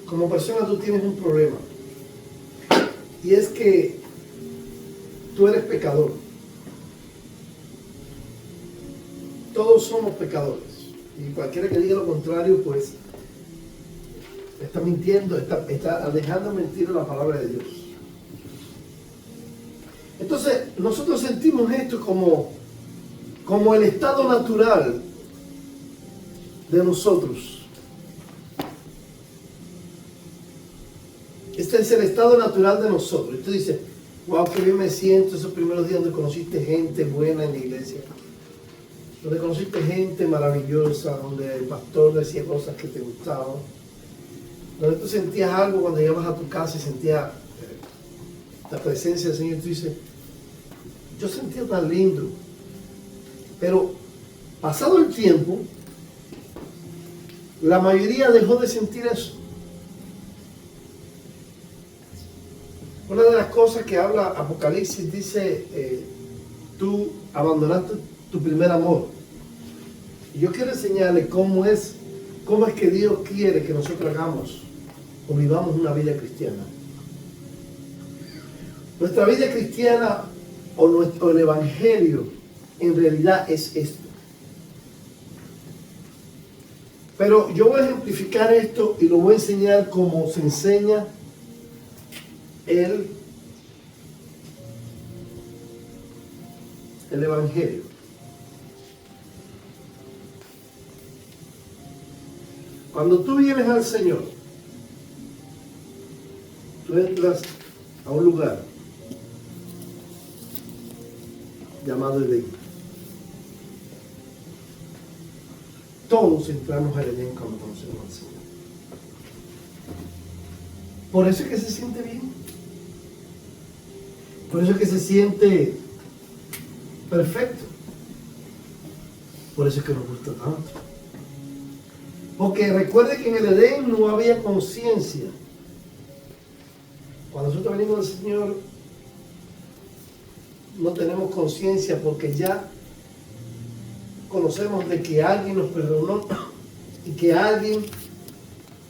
como persona tú tienes un problema. Y es que tú eres pecador. Todos somos pecadores. Y cualquiera que diga lo contrario, pues, está mintiendo, está dejando mentir la palabra de Dios. Entonces, nosotros sentimos esto como el estado natural de nosotros. Este es el estado natural de nosotros. Y tú dices, wow, qué bien me siento esos primeros días donde conociste gente buena en la iglesia. Donde conociste gente maravillosa, donde el pastor decía cosas que te gustaban. Donde tú sentías algo cuando llegabas a tu casa y sentías la presencia del Señor. Y tú dices, yo sentía tan lindo. Pero pasado el tiempo, la mayoría dejó de sentir eso. Una de las cosas que habla Apocalipsis dice, tú abandonaste tu primer amor. Y yo quiero enseñarle cómo es que Dios quiere que nosotros hagamos o vivamos una vida cristiana. Nuestra vida cristiana o el evangelio en realidad es esto. Pero yo voy a ejemplificar esto y lo voy a enseñar como se enseña el evangelio. Cuando tú vienes al Señor, tú entras a un lugar llamado Edén. Todos entramos al Edén cuando conocemos al Señor. Por eso es que se siente bien. Por eso es que se siente perfecto. Por eso es que nos gusta tanto. Porque recuerde que en el Edén no había conciencia. Cuando nosotros venimos al Señor, no tenemos conciencia porque ya conocemos de que alguien nos perdonó y que alguien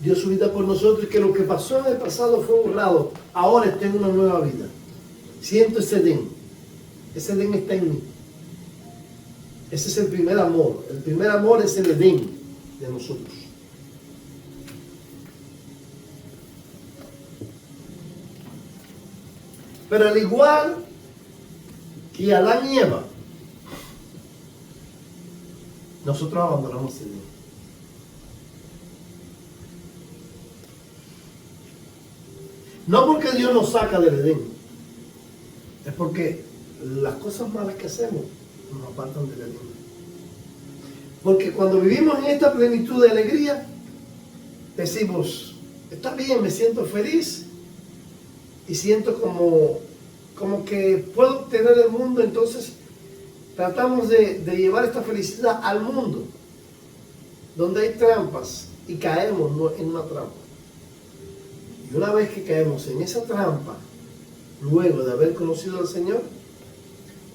dio su vida por nosotros y que lo que pasó en el pasado fue borrado. Ahora estoy en una nueva vida. Siento ese Edén. Ese Edén está en mí. Ese es el primer amor. El primer amor es el Edén de nosotros. Pero al igual que Adán y Eva, nosotros abandonamos el Edén. No porque Dios nos saca del Edén, es porque las cosas malas que hacemos nos apartan del Edén. Porque cuando vivimos en esta plenitud de alegría, decimos, está bien, me siento feliz y siento como que puedo tener el mundo, entonces tratamos de llevar esta felicidad al mundo, donde hay trampas y caemos en una trampa. Y una vez que caemos en esa trampa, luego de haber conocido al Señor,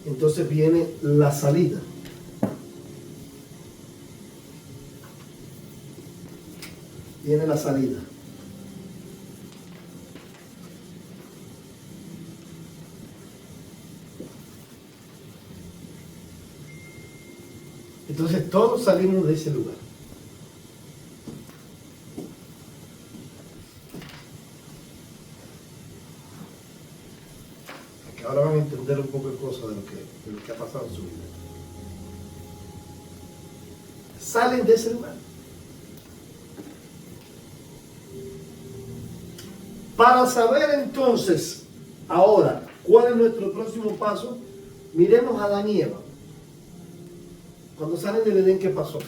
entonces viene la salida. Viene la salida. Entonces todos salimos de ese lugar. Que ahora van a entender un poco de cosas de lo que ha pasado en su vida. Salen de ese lugar. Para saber entonces, ahora, cuál es nuestro próximo paso, miremos a Adán y Eva. Cuando salen del Edén, ¿qué pasó?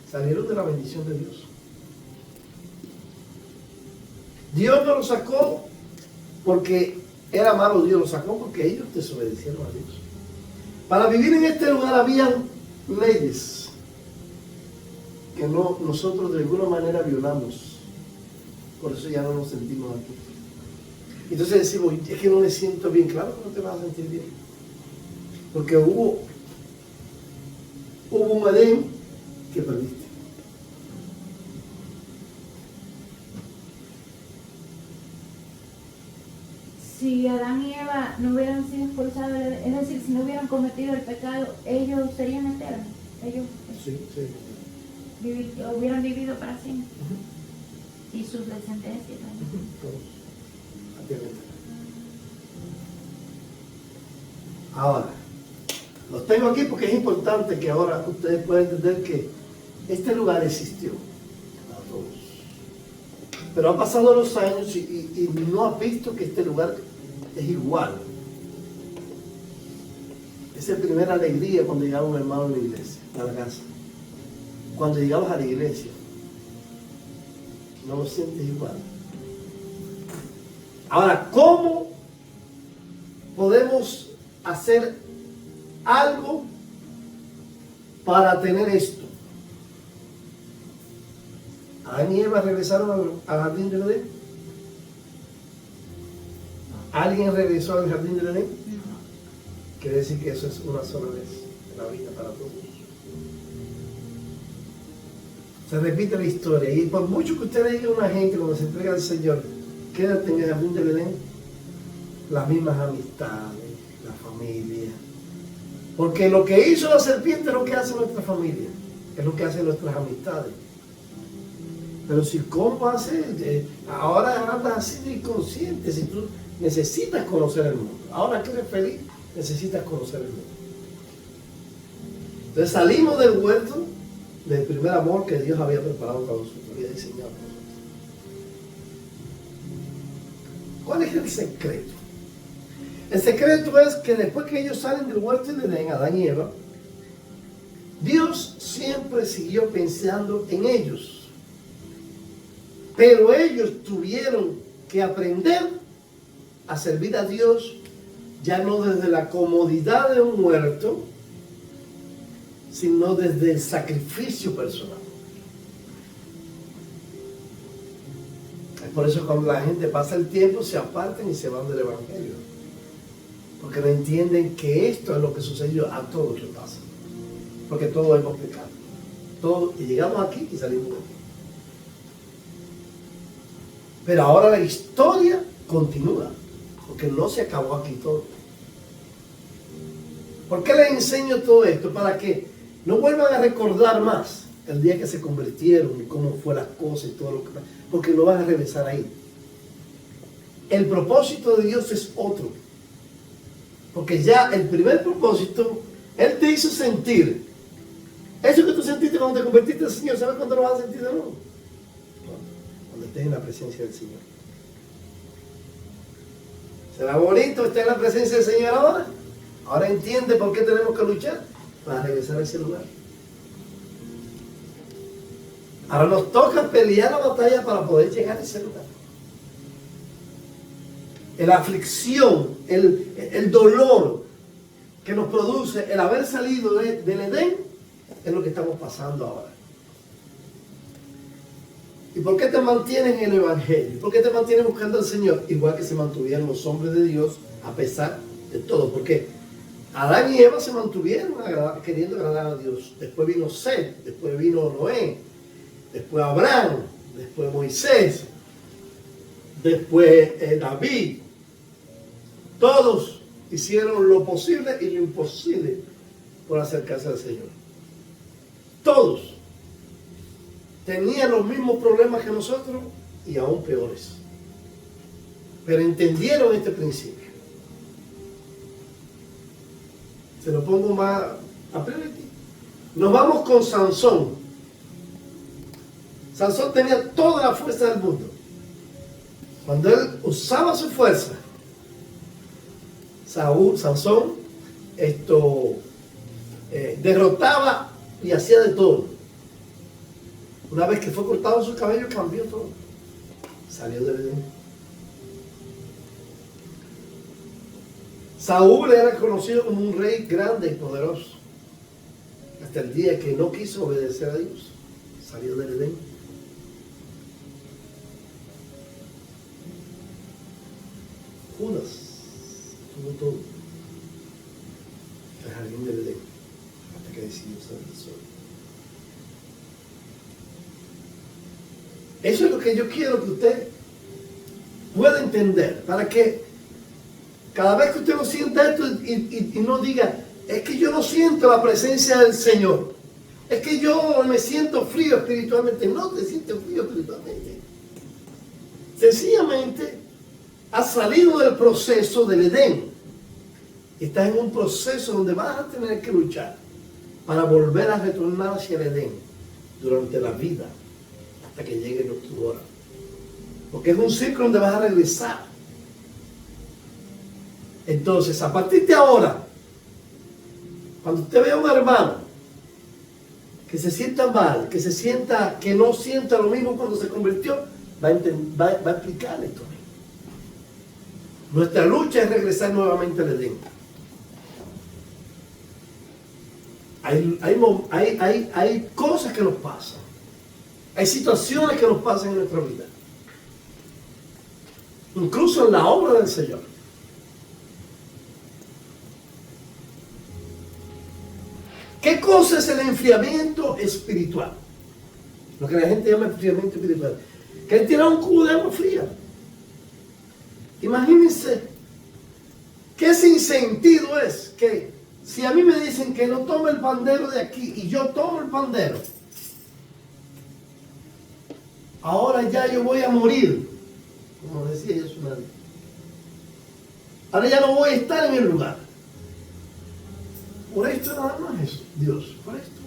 Salieron de la bendición de Dios. Dios no los sacó porque era malo, Dios los sacó porque ellos desobedecieron a Dios. Para vivir en este lugar habían leyes que nosotros de alguna manera violamos. Por eso ya no nos sentimos aquí. Entonces decimos, es que no me siento bien. Claro que no te vas a sentir bien. Porque hubo un Edén que perdiste. si Adán y Eva no hubieran sido expulsados, es decir, si no hubieran cometido el pecado, ellos serían eternos. Ellos Sí, sí. hubieran vivido para siempre. Ujú. Y sus descendencias también. Ujú. Todos. Activamente. Ahora, los tengo aquí porque es importante que ahora ustedes puedan entender que este lugar existió para todos. Pero han pasado los años y no has visto que este lugar es igual. Esa es la primera alegría cuando llegaba un hermano a la iglesia, a la casa. Cuando llegamos a la iglesia, no lo sientes igual. Ahora, ¿cómo podemos hacer algo para tener esto? ¿Adán y Eva regresaron al jardín del Edén? ¿Alguien regresó al jardín del Edén? No. Quiere decir que eso es una sola vez en la vida para todos. Se repite la historia y por mucho que usted le diga a una gente cuando se entrega al Señor, quédate en el jardín del Edén, las mismas amistades, la familia. Porque lo que hizo la serpiente es lo que hace nuestra familia, es lo que hacen nuestras amistades. Pero si cómo hace, ahora andas así de inconsciente, si tú necesitas conocer el mundo. Ahora que eres feliz, necesitas conocer el mundo. Entonces salimos del huerto, del primer amor que Dios había preparado para nosotros, había diseñado para nosotros. ¿Cuál es el secreto? El secreto es que después que ellos salen del huerto de Edén, Adán y Eva, Dios siempre siguió pensando en ellos. Pero ellos tuvieron que aprender a servir a Dios ya no desde la comodidad de un huerto, sino desde el sacrificio personal. Es por eso que cuando la gente pasa el tiempo se apartan y se van del Evangelio. Porque no entienden que esto es lo que sucedió a todos que pasa. Porque todos hemos pecado. Todos, y llegamos aquí y salimos de aquí. Pero ahora la historia continúa. Porque no se acabó aquí todo. ¿Por qué les enseño todo esto? Para que no vuelvan a recordar más el día que se convirtieron y cómo fue las cosas y todo lo que pasó. Porque no van a regresar ahí. El propósito de Dios es otro. Porque ya el primer propósito, Él te hizo sentir. Eso que tú sentiste cuando te convertiste al Señor, ¿sabes cuándo lo vas a sentir de nuevo? Cuando estés en la presencia del Señor. ¿Será bonito estar en la presencia del Señor ahora? Ahora entiende por qué tenemos que luchar para regresar a ese lugar. Ahora nos toca pelear la batalla para poder llegar a ese lugar. La aflicción, el dolor que nos produce el haber salido del Edén es lo que estamos pasando ahora. ¿Y por qué te mantienes en el Evangelio? ¿Por qué te mantienes buscando al Señor? Igual que se mantuvieron los hombres de Dios a pesar de todo. Porque Adán y Eva se mantuvieron queriendo agradar a Dios. Después vino Set, después vino Noé, después Abraham, después Moisés, después David. Todos hicieron lo posible y lo imposible por acercarse al Señor. Todos tenían los mismos problemas que nosotros y aún peores. Pero entendieron este principio. Se lo pongo más a prueba aquí. Nos vamos con Sansón. Sansón tenía toda la fuerza del mundo. Cuando él usaba su fuerza, Sansón derrotaba y hacía de todo. Una vez que fue cortado su cabello, cambió todo. Salió del Edén. Saúl era conocido como un rey grande y poderoso. Hasta el día que no quiso obedecer a Dios. Salió del Edén. Judas tuvo todo. El jardín del Edén. Hasta que decidió ser solo. Eso es lo que yo quiero que usted pueda entender, para que Cada vez que usted no sienta esto y no diga, es que yo no siento la presencia del Señor, es que yo me siento frío espiritualmente. No te sientes frío espiritualmente. Sencillamente has salido del proceso del Edén. Estás en un proceso donde vas a tener que luchar para volver a retornar hacia el Edén durante la vida hasta que llegue tu hora. Porque es un ciclo donde vas a regresar. Entonces, a partir de ahora, cuando usted vea a un hermano que se sienta mal, que no sienta lo mismo cuando se convirtió, va a explicarle esto. Nuestra lucha es regresar nuevamente al Edén. Hay cosas que nos pasan. Hay situaciones que nos pasan en nuestra vida. Incluso en la obra del Señor. ¿Qué cosa es el enfriamiento espiritual? Lo que la gente llama enfriamiento espiritual. Que él tira un cubo de agua fría. Imagínense qué sinsentido es que si a mí me dicen que no tome el pandero de aquí y yo tomo el pandero, ahora ya yo voy a morir, como decía Jesús. Ahora ya no voy a estar en el lugar. Por esto nada más es Dios, por esto.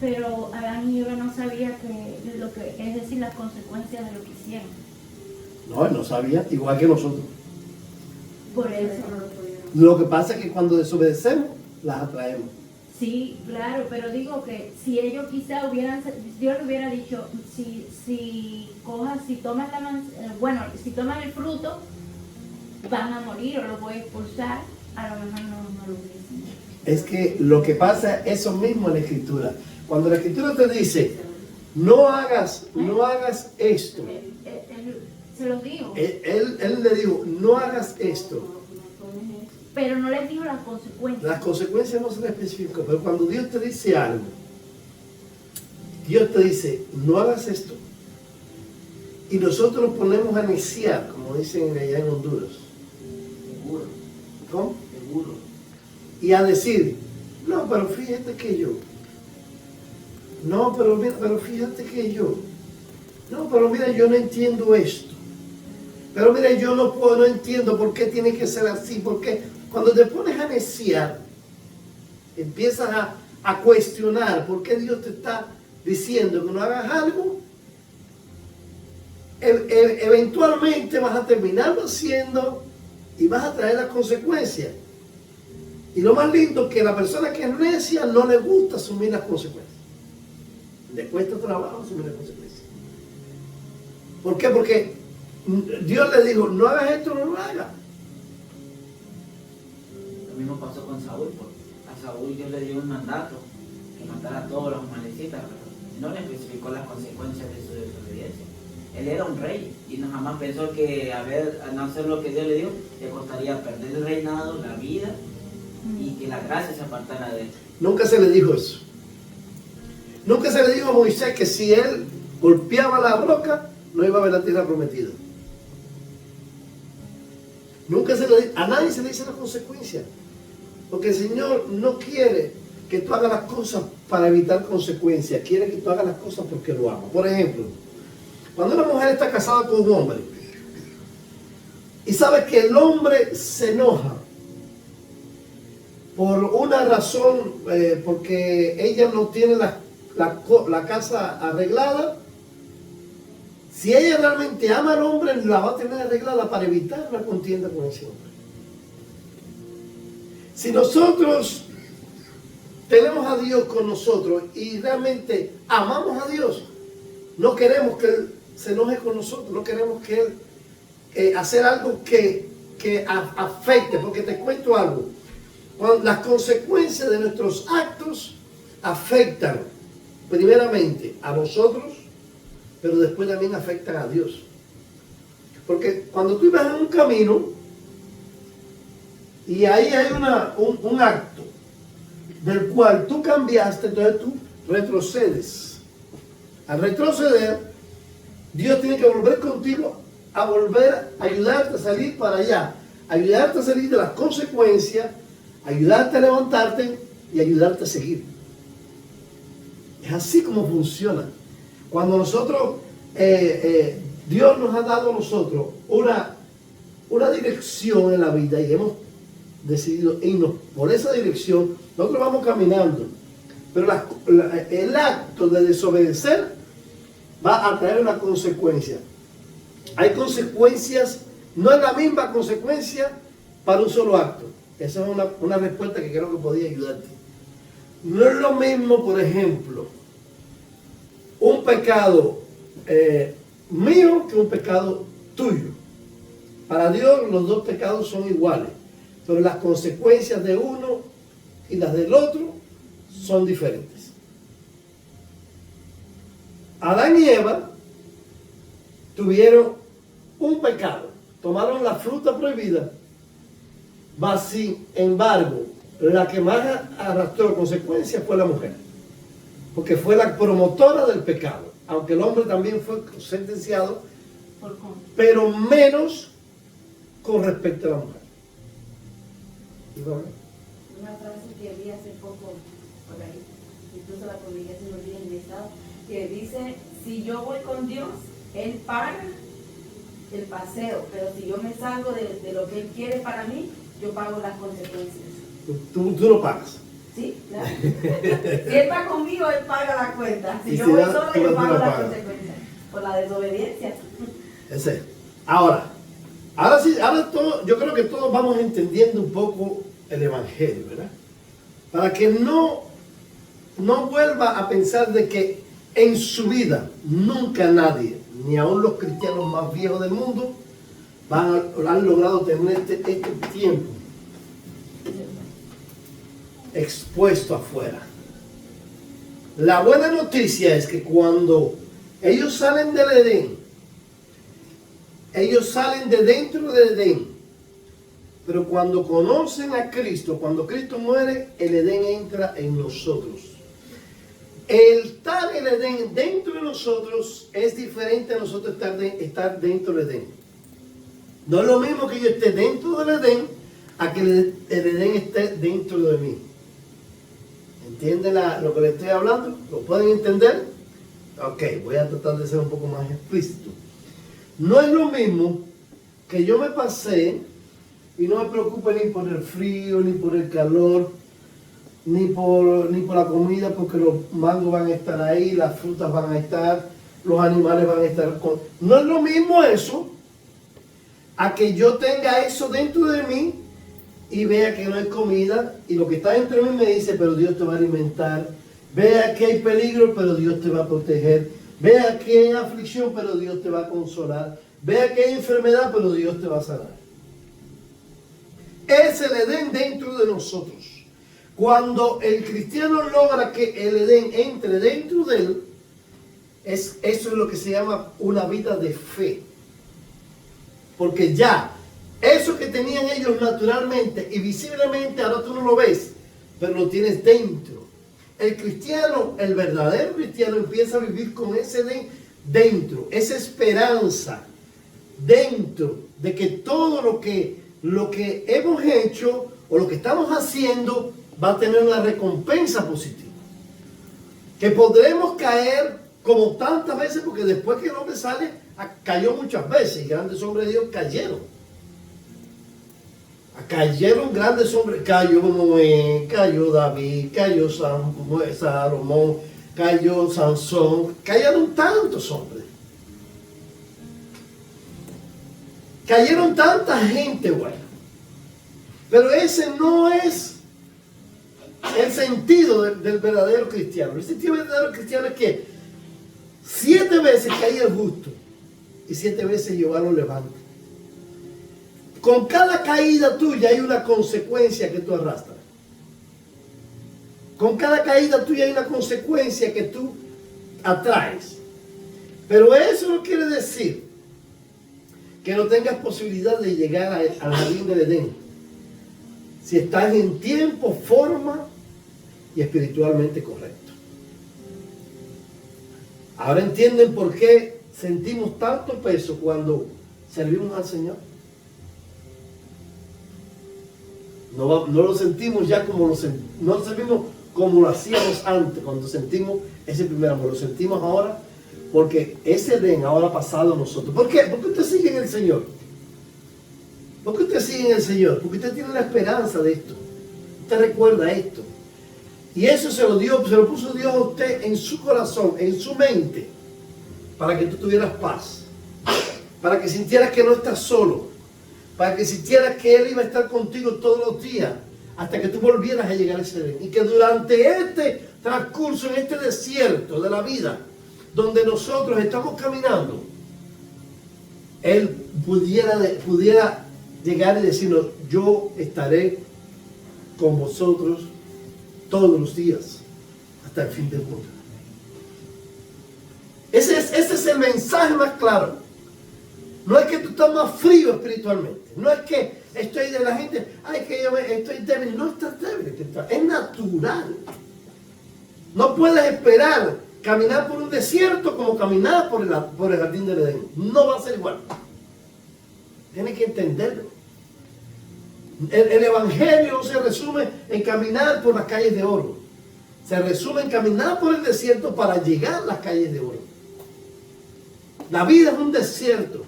Pero Adán y Eva no sabían es decir, las consecuencias de lo que hicieron. No, él no sabía, igual que nosotros. Por eso. Lo que pasa es que cuando desobedecemos, las atraemos. Sí, claro, pero digo que si ellos quizá Dios le hubiera dicho, si toman el fruto, van a morir o los voy a expulsar, a lo mejor no lo hubiesen. Es que lo que pasa es eso mismo en la Escritura. Cuando la Escritura te dice, no hagas esto. Él se los dijo. Él le dijo, no hagas esto. Pero no les dijo las consecuencias. Las consecuencias no se las especificó, pero cuando Dios te dice algo, Dios te dice, no hagas esto. Y nosotros nos ponemos a neciar, como dicen allá en Honduras. Seguro, ¿Cómo? seguro. Y a decir, no, pero fíjate que yo. No, pero fíjate que yo. No, pero mira, yo no entiendo esto. Pero mira, yo no entiendo por qué tiene que ser así. Porque cuando te pones a neciar, empiezas a cuestionar por qué Dios te está diciendo que no hagas algo. Eventualmente vas a terminarlo haciendo y vas a traer las consecuencias. Y lo más lindo es que la persona que es necia no le gusta asumir las consecuencias. Le cuesta trabajo asumir las consecuencias. ¿Por qué? Porque Dios le dijo, no hagas esto, no lo hagas. Lo mismo pasó con Saúl, porque a Saúl Dios le dio un mandato, que matara a todos los amalecitas, pero no le especificó las consecuencias de su desobediencia. Él era un rey y no jamás pensó que al no hacer lo que Dios le dio, le costaría perder el reinado, la vida y que la gracia se apartara de él. Nunca se le dijo eso. Nunca se le dijo a Moisés que si él golpeaba la roca, no iba a ver la tierra prometida. Nunca a nadie se le dice la consecuencia. Porque el Señor no quiere que tú hagas las cosas para evitar consecuencias. Quiere que tú hagas las cosas porque lo ama. Por ejemplo, cuando una mujer está casada con un hombre y sabe que el hombre se enoja por una razón, porque ella no tiene la casa arreglada, si ella realmente ama al hombre, la va a tener arreglada para evitar la contienda con ese hombre. Si nosotros tenemos a Dios con nosotros y realmente amamos a Dios, no queremos que Él se enoje con nosotros, no queremos que Él hacer algo que afecte, porque te cuento algo. Las consecuencias de nuestros actos afectan primeramente a nosotros, pero después también afectan a Dios. Porque cuando tú ibas en un camino y ahí hay un acto del cual tú cambiaste, entonces tú retrocedes. Al retroceder, Dios tiene que volver contigo a volver a ayudarte a salir para allá, ayudarte a salir de las consecuencias, ayudarte a levantarte y ayudarte a seguir. Es así como funciona. Cuando nosotros, Dios nos ha dado a nosotros una dirección en la vida y hemos decidido irnos por esa dirección, nosotros vamos caminando. Pero el acto de desobedecer va a traer una consecuencia. Hay consecuencias, no es la misma consecuencia para un solo acto. Esa es una respuesta que creo que podía ayudarte. No es lo mismo, por ejemplo, un pecado mío que un pecado tuyo. Para Dios los dos pecados son iguales, pero las consecuencias de uno y las del otro son diferentes. Adán y Eva tuvieron un pecado, tomaron la fruta prohibida, mas sin embargo, la que más arrastró consecuencias fue la mujer, porque fue la promotora del pecado, aunque el hombre también fue sentenciado, pero menos con respecto a la mujer. Una frase que vi hace poco por ahí, incluso la publiqué hace unos días en mi estado, que dice: si yo voy con Dios, Él paga el paseo, pero si yo me salgo de lo que Él quiere para mí, yo pago las consecuencias. Tú lo pagas. Sí, claro. Si Él va conmigo, Él paga la cuenta. Si Y yo si voy no, sola, tú yo no pago la las pagas. consecuencias. Por la desobediencia. Ese. Ahora sí, yo creo que todos vamos entendiendo un poco el Evangelio, ¿verdad? Para que no vuelva a pensar de que en su vida nunca nadie, ni aun los cristianos más viejos del mundo, han logrado tener este tiempo expuesto afuera. La buena noticia es que cuando ellos salen del Edén, ellos salen de dentro del Edén, pero cuando conocen a Cristo, cuando Cristo muere, el Edén entra en nosotros. El estar el Edén dentro de nosotros es diferente a nosotros estar dentro del Edén. No es lo mismo que yo esté dentro del Edén a que el Edén esté dentro de mí. ¿Entienden lo que les estoy hablando? ¿Lo pueden entender? Ok, voy a tratar de ser un poco más explícito. No es lo mismo que yo me pasé y no me preocupe ni por el frío, ni por el calor, ni por la comida, porque los mangos van a estar ahí, las frutas van a estar, los animales van a estar con... No es lo mismo eso a que yo tenga eso dentro de mí y vea que no hay comida y lo que está dentro de mí me dice: pero Dios te va a alimentar. Vea que hay peligro, pero Dios te va a proteger. Vea que hay aflicción, pero Dios te va a consolar. Vea que hay enfermedad, pero Dios te va a sanar. Es el Edén dentro de nosotros. Cuando el cristiano logra que el Edén entre dentro de él, eso es lo que se llama una vida de fe. Porque ya, eso que tenían ellos naturalmente y visiblemente, ahora tú no lo ves, pero lo tienes dentro. El cristiano, el verdadero cristiano, empieza a vivir con ese Edén dentro, esa esperanza dentro de que todo lo que hemos hecho o lo que estamos haciendo va a tener una recompensa positiva. Que podremos caer como tantas veces, porque después que el hombre sale, cayó muchas veces y grandes hombres de Dios cayeron. Cayeron grandes hombres, cayó Noé, cayó David, cayó Salomón, cayó Sansón, cayeron tantos hombres. Cayeron tanta gente buena. Pero ese no es el sentido del verdadero cristiano. El sentido del verdadero cristiano es que 7 veces caía el justo y 7 veces Jehová lo levanta. Con cada caída tuya hay una consecuencia que tú arrastras. Con cada caída tuya hay una consecuencia que tú atraes. Pero eso no quiere decir que no tengas posibilidad de llegar al jardín del Edén. Si estás en tiempo, forma y espiritualmente correcto. Ahora entienden por qué sentimos tanto peso cuando servimos al Señor? No lo sentimos ya como no lo sentimos como lo hacíamos antes, cuando sentimos ese primer amor. Lo sentimos ahora porque ese Edén ahora ha pasado a nosotros. ¿Por qué? Porque usted sigue en el Señor. ¿Por qué usted sigue en el Señor? Porque usted tiene la esperanza de esto. Usted recuerda esto. Y eso se lo puso Dios a usted en su corazón, en su mente, para que tú tuvieras paz, para que sintieras que no estás solo, para que sintieras que Él iba a estar contigo todos los días, hasta que tú volvieras a llegar a ese Edén. Y que durante este transcurso, en este desierto de la vida, donde nosotros estamos caminando, Él pudiera llegar y decirnos: yo estaré con vosotros todos los días hasta el fin del mundo. Ese es el mensaje más claro. No es que tú estás más frío espiritualmente. No es que estoy de la gente, ay, que yo estoy débil. No estás débil, es natural. No puedes esperar caminar por un desierto como caminar por el jardín del Edén. No va a ser igual. Tienes que entenderlo. El Evangelio no se resume en caminar por las calles de oro. Se resume en caminar por el desierto para llegar a las calles de oro. La vida es un desierto.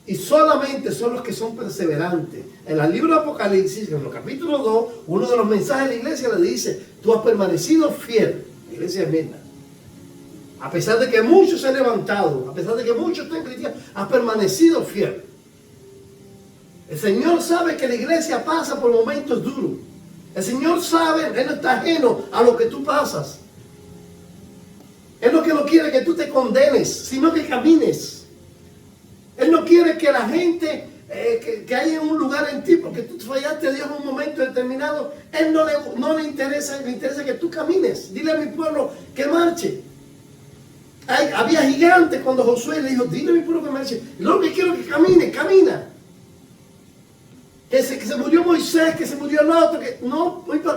Y solamente son los que son perseverantes. En el libro de Apocalipsis, en el capítulo 2, uno de los mensajes de la iglesia le dice: tú has permanecido fiel. La iglesia es Mirna. A pesar de que muchos se han levantado, a pesar de que muchos te han criticado, has permanecido fiel. El Señor sabe que la iglesia pasa por momentos duros. El Señor sabe, Él no está ajeno a lo que tú pasas. Él lo que no quiere que tú te condenes, sino que camines. Él no quiere que la gente que haya un lugar en ti, porque tú fallaste a Dios en un momento determinado. Él no le interesa que tú camines. Dile a mi pueblo que marche. Había gigantes cuando Josué le dijo: dile a mi pueblo que marche. Lo que quiero que camine, camina. Que se murió Moisés, que se murió el otro,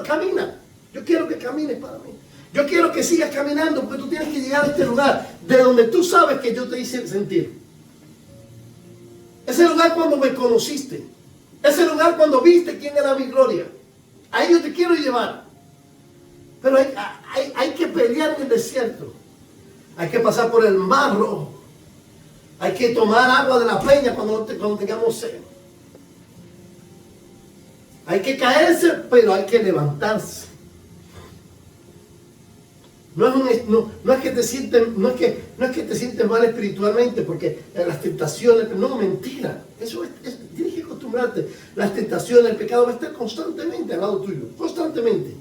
camina. Yo quiero que camines para mí. Yo quiero que sigas caminando, porque tú tienes que llegar a este lugar de donde tú sabes que yo te hice sentir. Ese lugar cuando me conociste. Ese lugar cuando viste quién era mi gloria. Ahí yo te quiero llevar. Pero hay que pelear en el desierto. Hay que pasar por el mar rojo. Hay que tomar agua de la peña cuando tengamos sed. Hay que caerse, pero hay que levantarse. No es que te sientes mal espiritualmente porque las tentaciones, no, mentira. Tienes que acostumbrarte. Las tentaciones, el pecado va a estar constantemente al lado tuyo, constantemente.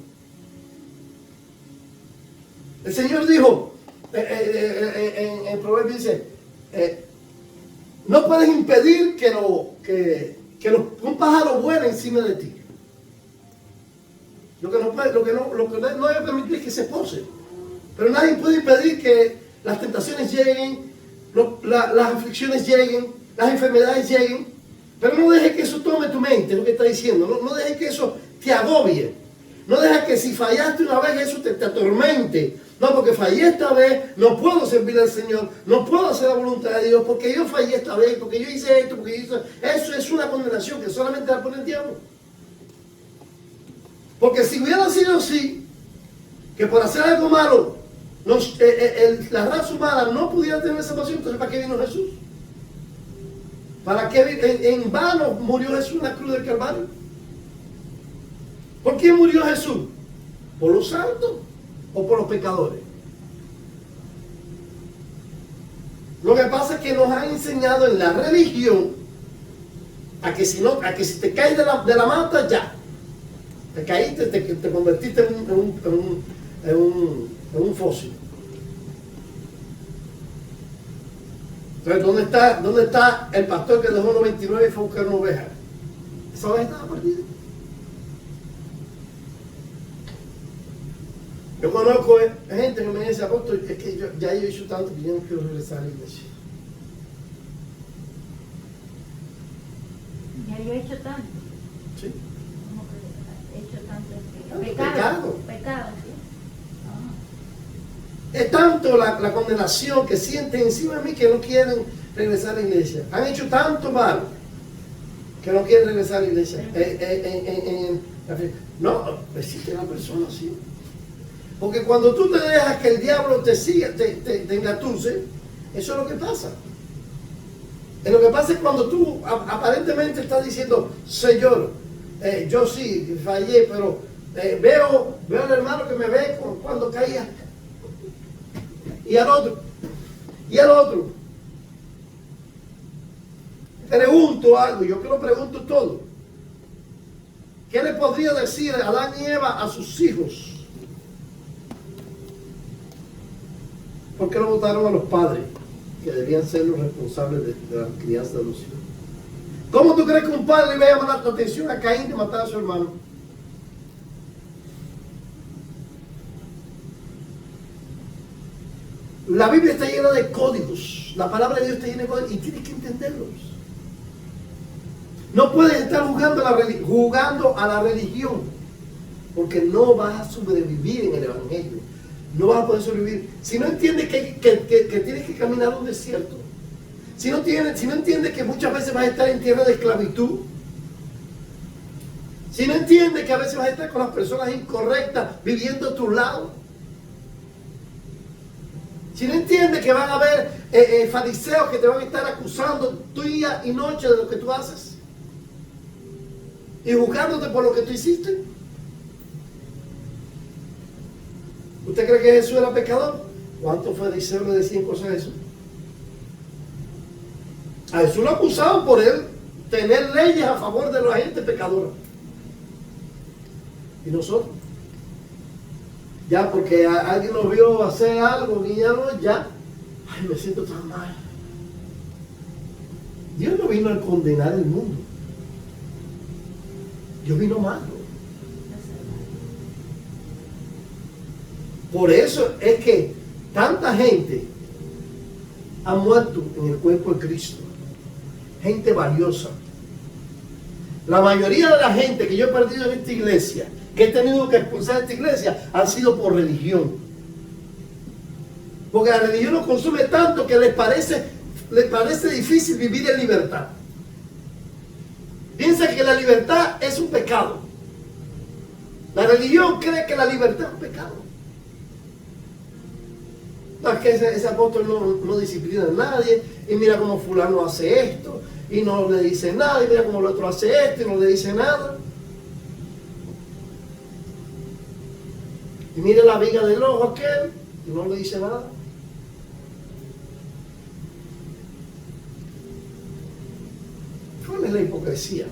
El Señor dijo en Proverbios, dice: no puedes impedir que un pájaro vuele encima de ti. Lo que no debe permitir es que se pose. Pero nadie puede impedir que las tentaciones lleguen, las aflicciones lleguen, las enfermedades lleguen. Pero no dejes que eso tome tu mente, lo que está diciendo. No dejes que eso te agobie. No dejes que si fallaste una vez eso te atormente. No, porque fallé esta vez, no puedo servir al Señor, no puedo hacer la voluntad de Dios, porque yo fallé esta vez, porque yo hice esto, porque yo hice... Eso es una condenación que solamente la pone el diablo. Porque si hubiera sido así, que por hacer algo malo, la raza humana no pudiera tener salvación, entonces ¿para qué vino Jesús? ¿Para qué en vano murió Jesús en la cruz del Calvario? ¿Por qué murió Jesús? ¿Por los santos o por los pecadores? Lo que pasa es que nos han enseñado en la religión a que si te caes de la mata, ya te caíste, te convertiste en un fósil. Entonces, ¿dónde está el pastor que dejó 99 y fue a buscar una oveja? Esa oveja estaba perdida. Yo conozco gente que me dice: apóstol, es que yo he hecho tanto que yo no quiero regresar a la iglesia. Ya yo he hecho tanto. Sí. ¿Cómo que he hecho tanto? Pecado. Pecado, sí. Es tanto la condenación que sienten encima de mí que no quieren regresar a la iglesia. Han hecho tanto mal que no quieren regresar a la iglesia. No, existe una persona así. Porque cuando tú te dejas que el diablo te siga, te engatuse, eso es lo que pasa. Lo que pasa es cuando tú aparentemente estás diciendo, Señor, yo sí fallé, pero veo al hermano que me ve cuando caía. Y al otro. Pregunto algo, yo que lo pregunto todo. ¿Qué le podría decir Adán y Eva a sus hijos? ¿Por qué no votaron a los padres, que debían ser los responsables de la crianza de los hijos? ¿Cómo tú crees que un padre le iba a llamar la atención a Caín de matar a su hermano? La Biblia está llena de códigos. La palabra de Dios está llena de códigos y tienes que entenderlos. No puedes estar jugando a la religión, porque no vas a sobrevivir en el Evangelio. No vas a poder sobrevivir. Si no entiendes que tienes que caminar un desierto, si no entiendes que muchas veces vas a estar en tierra de esclavitud, si no entiendes que a veces vas a estar con las personas incorrectas viviendo a tu lado, si no entiendes que van a haber fariseos que te van a estar acusando día y noche de lo que tú haces y juzgándote por lo que tú hiciste. ¿Usted cree que Jesús era pecador? ¿Cuántos fariseos le decían cosas de eso? A Jesús lo acusaban por él tener leyes a favor de la gente pecadora. ¿Y nosotros? Ya porque alguien nos vio hacer algo y ya, ay, me siento tan mal. Dios no vino a condenar el mundo. Dios vino malo. Por eso es que tanta gente ha muerto en el cuerpo de Cristo. Gente valiosa. La mayoría de la gente que yo he perdido en esta iglesia, que he tenido que expulsar de esta iglesia, han sido por religión. Porque la religión nos consume tanto que les parece difícil vivir en libertad. Piensa que la libertad es un pecado. La religión cree que la libertad es un pecado. No, es que ese apóstol no disciplina a nadie, y mira cómo fulano hace esto, y no le dice nada, y mira cómo el otro hace esto, y no le dice nada. Y mira la viga del ojo aquel, y no le dice nada. ¿Cuál es la hipocresía?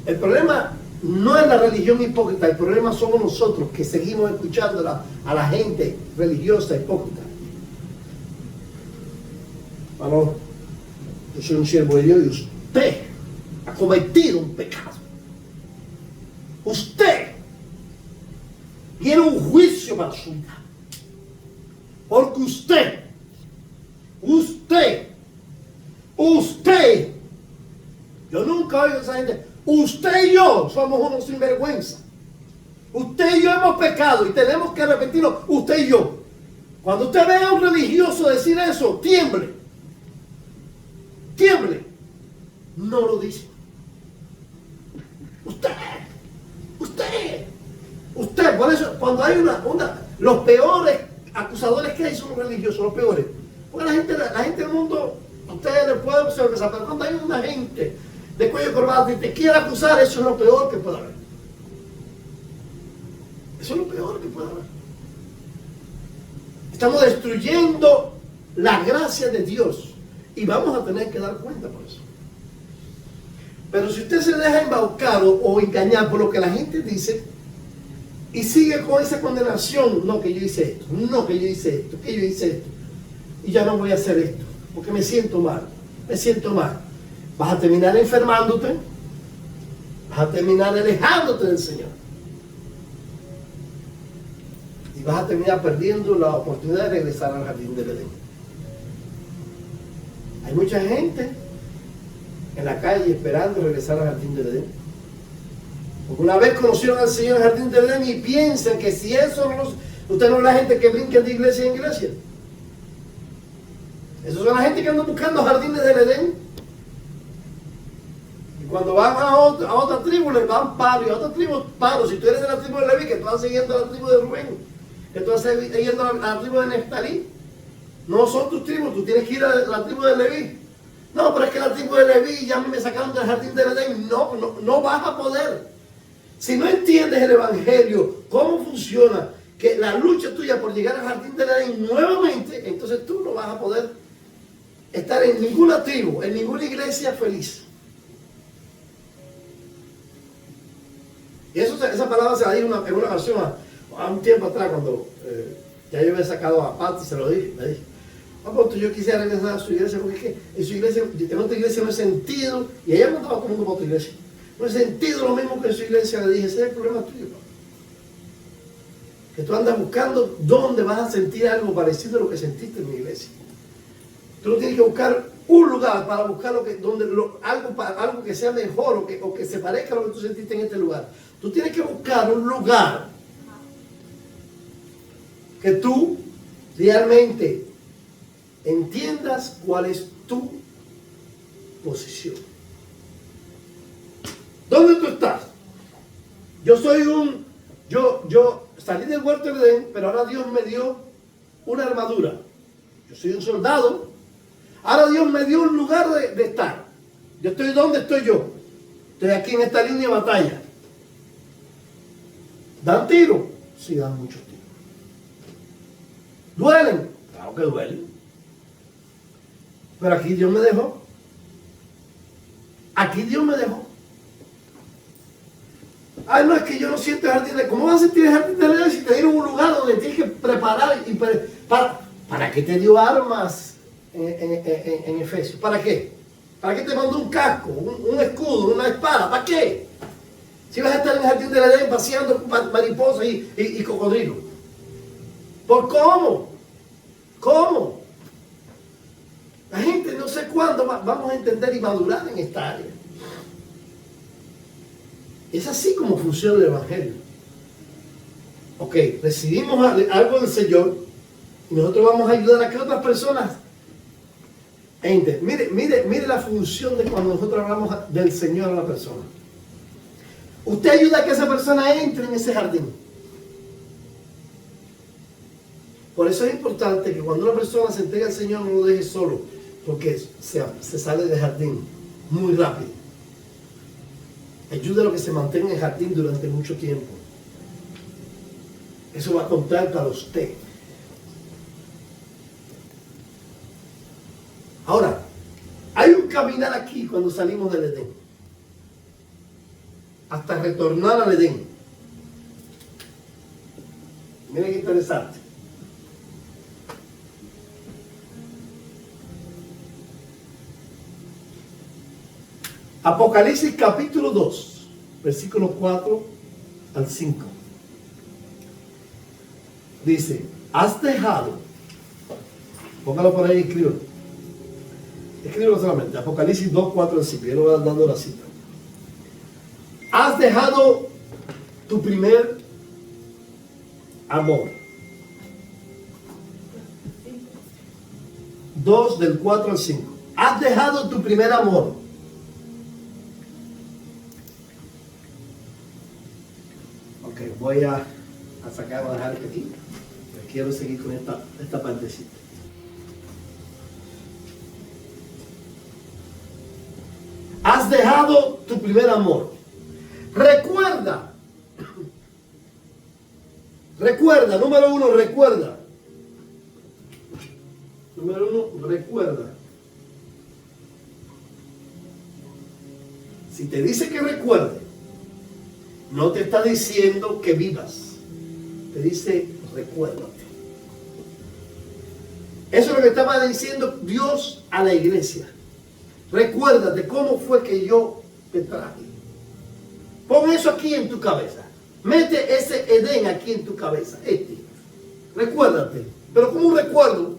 El problema no es la religión hipócrita, el problema somos nosotros que seguimos escuchando a la gente religiosa hipócrita. Bueno, yo soy un siervo de Dios y usted ha cometido un pecado. Usted tiene un juicio para su vida. Porque usted, yo nunca oigo a esa gente, usted y yo somos unos sinvergüenza. Usted y yo hemos pecado y tenemos que arrepentirnos, usted y yo. Cuando usted vea a un religioso decir eso, tiemble. No lo dice. Usted, por eso, cuando hay los peores acusadores que hay son los religiosos, los peores. Porque la gente del mundo, ustedes les pueden observar, pero cuando hay una gente de cuello corbata y te quiere acusar, eso es lo peor que puede haber. Eso es lo peor que puede haber. Estamos destruyendo la gracia de Dios y vamos a tener que dar cuenta por eso. Pero si usted se deja embaucar o engañar por lo que la gente dice y sigue con esa condenación, no que yo hice esto, no que yo hice esto, que yo hice esto, y ya no voy a hacer esto, porque me siento mal, vas a terminar enfermándote, vas a terminar alejándote del Señor. Y vas a terminar perdiendo la oportunidad de regresar al jardín del Edén. Hay mucha gente en la calle esperando regresar al jardín del Edén. Porque una vez conocieron al Señor en el jardín del Edén y piensan que si eso no los... Usted no es la gente que brinca de iglesia en iglesia. Esos son la gente que anda buscando jardines del Edén. Y cuando van a otra tribu, les van palos. Y a otra tribu, palos. Si tú eres de la tribu de Leví, que tú vas siguiendo a la tribu de Rubén, que tú vas siguiendo a la tribu de Neftalí, no son tus tribus, tú tienes que ir a la tribu de Leví. No, pero es que la tribu de Leví ya me sacaron del jardín del Edén. No vas a poder. Si no entiendes el Evangelio, cómo funciona, que la lucha tuya por llegar al jardín del Edén nuevamente, entonces tú no vas a poder estar en ninguna tribu, en ninguna iglesia feliz. Y esa palabra se la dije en una ocasión a un tiempo atrás, cuando ya yo había sacado a Pati, se lo dije, le dije, yo quisiera regresar a su iglesia, porque es que en su iglesia, en otra iglesia no he sentido, y ella no estaba comiendo para otra iglesia, no he sentido lo mismo que en su iglesia. Le dije, ese es el problema tuyo, papá. Que tú andas buscando dónde vas a sentir algo parecido a lo que sentiste en mi iglesia. Tú no tienes que buscar un lugar para buscar algo que sea mejor o que se parezca a lo que tú sentiste en este lugar. Tú tienes que buscar un lugar que tú realmente entiendas cuál es tu posición. ¿Dónde tú estás? Yo salí del huerto de Edén, pero ahora Dios me dio una armadura. Yo soy un soldado. Ahora Dios me dio un lugar de estar. Yo estoy donde estoy yo. Estoy aquí en esta línea de batalla. ¿Dan tiro? Sí, dan muchos tiros. ¿Duelen? Claro que duelen. Pero aquí Dios me dejó. Aquí Dios me dejó. Ay, no, es que yo no siento el jardín de... ¿Cómo vas a sentir el jardín de Edén si te dieron un lugar donde tienes que preparar y ¿para qué te dio armas en Efesios? ¿Para qué? ¿Para qué te mandó un casco, un escudo, una espada? ¿Para qué? Si vas a estar en el jardín de Edén paseando mariposas y cocodrilos. ¿Por cómo? ¿Cómo? La gente no sé cuándo vamos a entender y madurar en esta área. Es así como funciona el Evangelio. Ok, recibimos algo del Señor y nosotros vamos a ayudar a que otras personas entren. Mire la función de cuando nosotros hablamos del Señor a una persona. Usted ayuda a que esa persona entre en ese jardín. Por eso es importante que cuando una persona se entrega al Señor no lo deje solo, porque se sale del jardín muy rápido. Ayúdalo a que se mantenga en el jardín durante mucho tiempo. Eso va a contar para usted. Ahora, hay un caminar aquí cuando salimos del Edén. Hasta retornar al Edén. Miren qué interesante. Apocalipsis capítulo 2, versículos 4 al 5. Dice, has dejado, póngalo por ahí y escríbelo. Escríbelo solamente, Apocalipsis 2, 4 al 5, yo le voy dando la cita. Has dejado tu primer amor. 2 del 4 al 5. Has dejado tu primer amor. Voy a sacar, voy a dejar aquí. Quiero seguir con esta partecita. Has dejado tu primer amor. Recuerda. Recuerda, número 1, recuerda. Número 1, recuerda. Si te dice que recuerde, no te está diciendo que vivas. Te dice, recuérdate. Eso es lo que estaba diciendo Dios a la iglesia. Recuérdate cómo fue que yo te traje. Pon eso aquí en tu cabeza. Mete ese Edén aquí en tu cabeza. Recuérdate. Pero como un recuerdo.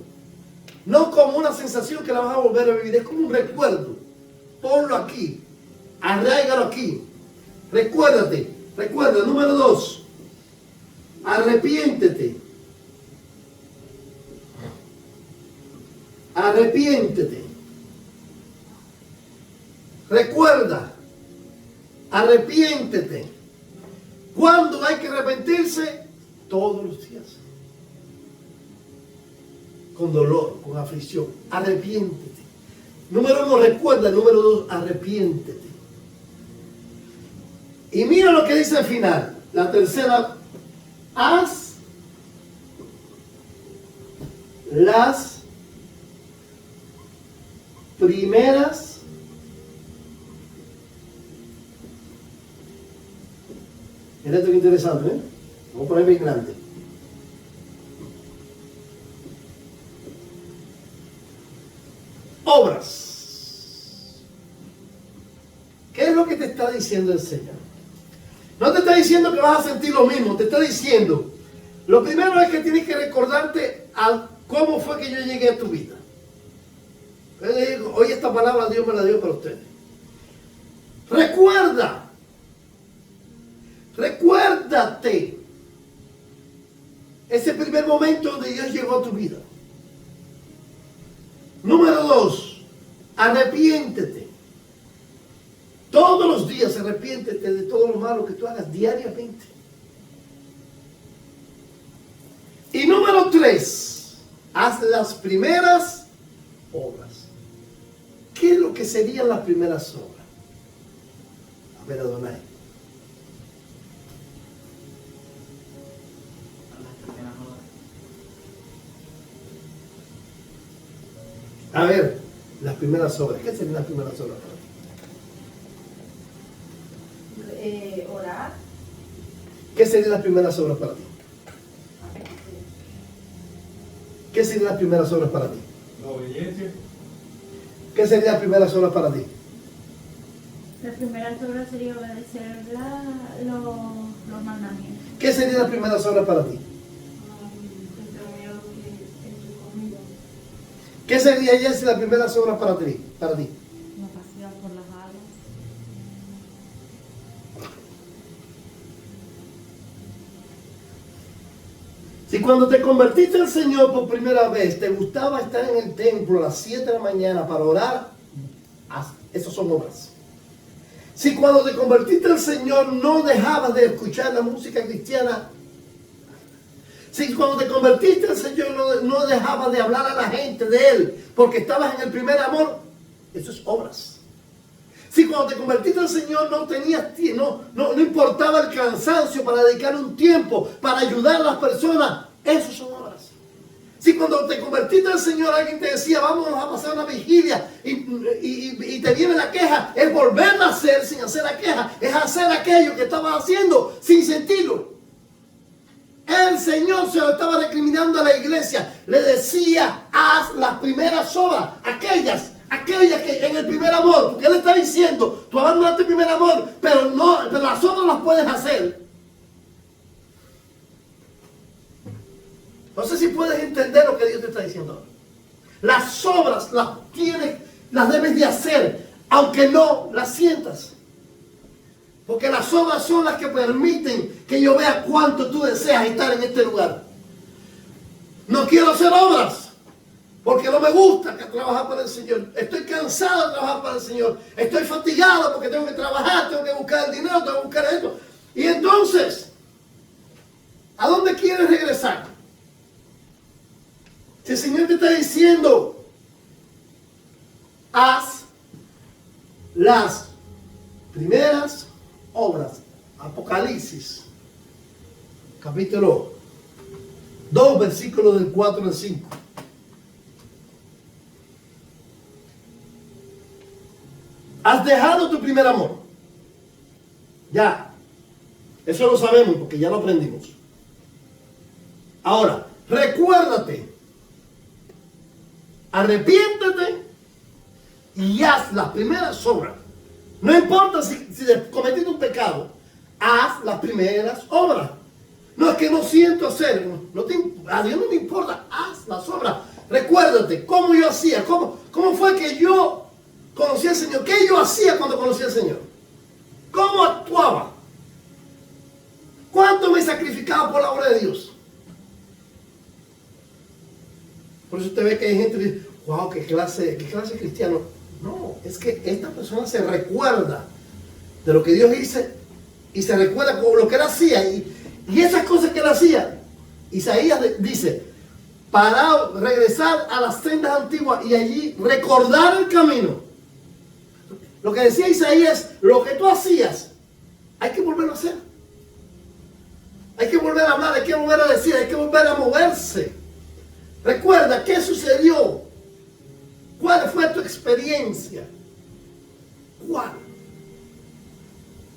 No como una sensación que la vas a volver a vivir. Es como un recuerdo. Ponlo aquí. Arráigalo aquí. Recuérdate Recuerda, número 2, arrepiéntete. Arrepiéntete. Recuerda, arrepiéntete. ¿Cuándo hay que arrepentirse? Todos los días. Con dolor, con aflicción. Arrepiéntete. Número 1, recuerda. Número 2, arrepiéntete. Y mira lo que dice al final. La tercera, haz las primeras mira esto que interesante, ¿eh? Vamos a poner bien grande. Obras. ¿Qué es lo que te está diciendo el Señor? No te está diciendo que vas a sentir lo mismo, te está diciendo, lo primero es que tienes que recordarte cómo fue que yo llegué a tu vida. Hoy esta palabra Dios me la dio para ustedes. Recuérdate ese primer momento donde Dios llegó a tu vida. Número 2, arrepiéntete. Todos los días arrepiéntete de todo lo malo que tú hagas diariamente. Y número 3, haz las primeras obras. ¿Qué es lo que serían las primeras obras? A ver, Adonai. A ver, las primeras obras. ¿Qué serían las primeras obras? Orar. ¿Qué serían las primeras obras para ti? ¿Qué serían las primeras obras para ti? La obediencia. ¿Qué serían las primeras obras para ti? Las primeras obras sería obedecer los mandamientos. ¿Qué serían las primeras obras para ti? ¿Qué sería Jessy las primeras obras para ti? No pasear por las aguas. Si cuando te convertiste al Señor por primera vez, te gustaba estar en el templo a las 7 de la mañana para orar, esas son obras. Si cuando te convertiste al Señor no dejabas de escuchar la música cristiana, si cuando te convertiste al Señor no dejabas de hablar a la gente de Él porque estabas en el primer amor, eso es obras. Si cuando te convertiste al Señor no importaba el cansancio para dedicar un tiempo para ayudar a las personas, eso son obras. Si cuando te convertiste al Señor alguien te decía vamos a pasar una vigilia y te viene la queja, es volverla a hacer sin hacer la queja, es hacer aquello que estabas haciendo sin sentirlo. El Señor se lo estaba recriminando a la iglesia, le decía haz las primeras obras, aquellas que en el primer amor, porque Él está diciendo, tú abandonaste el primer amor, pero las obras las puedes hacer. No sé si puedes entender lo que Dios te está diciendo ahora. Las obras las debes de hacer, aunque no las sientas. Porque las obras son las que permiten que yo vea cuánto tú deseas estar en este lugar. No quiero hacer obras. Porque no me gusta trabajar para el Señor. Estoy cansado de trabajar para el Señor. Estoy fatigado porque tengo que trabajar, tengo que buscar el dinero, tengo que buscar esto. Y entonces, ¿a dónde quieres regresar? Si el Señor te está diciendo, haz las primeras obras. Apocalipsis, capítulo 2, versículos del 4 al 5. Has dejado tu primer amor. Ya. Eso lo sabemos porque ya lo aprendimos. Ahora, recuérdate. Arrepiéntete y haz las primeras obras. No importa si cometiste un pecado, haz las primeras obras. No es que no siento hacer, a Dios no le importa, haz las obras. Recuérdate cómo yo hacía, cómo fue que yo conocí al Señor, qué yo hacía cuando conocí al Señor, cómo actuaba. ¿Cuánto me he sacrificado por la obra de Dios? Por eso usted ve que hay gente que dice, wow, qué clase cristiano. No, es que esta persona se recuerda de lo que Dios hizo y se recuerda con lo que él hacía. Y esas cosas que él hacía, Isaías dice, para regresar a las sendas antiguas y allí recordar el camino. Lo que decía Isaías, lo que tú hacías, hay que volverlo a hacer. Hay que volver a hablar, hay que volver a decir, hay que volver a moverse. Recuerda, ¿qué sucedió? ¿Cuál fue tu experiencia? ¿Cuál?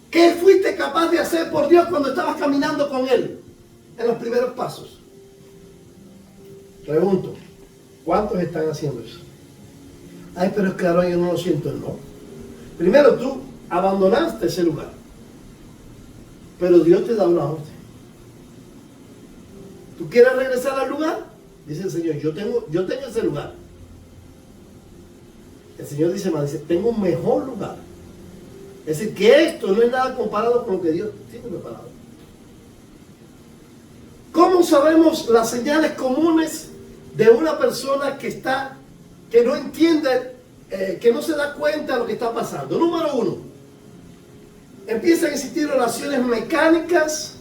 ¿Qué fuiste capaz de hacer por Dios cuando estabas caminando con Él en los primeros pasos? Pregunto, ¿cuántos están haciendo eso? Ay, pero es claro, yo no lo siento. No. Primero tú abandonaste ese lugar, pero Dios te da una orden. ¿Tú quieres regresar al lugar? Dice el Señor, yo tengo ese lugar. El Señor dice, tengo un mejor lugar. Es decir, que esto no es nada comparado con lo que Dios tiene preparado. ¿Cómo sabemos las señales comunes de una persona que no entiende, que no se da cuenta de lo que está pasando? Número 1, empiezan a existir oraciones mecánicas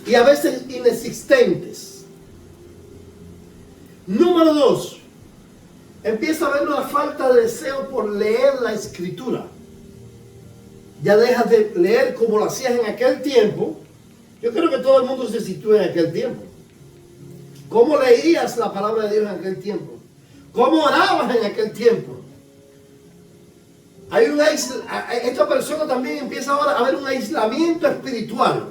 y a veces inexistentes. Número 2, empieza a haber una falta de deseo por leer la escritura. Ya dejas de leer como lo hacías en aquel tiempo. Yo creo que todo el mundo se sitúa en aquel tiempo. ¿Cómo leías la palabra de Dios en aquel tiempo? ¿Cómo orabas en aquel tiempo? Esta persona también empieza ahora a haber un aislamiento espiritual.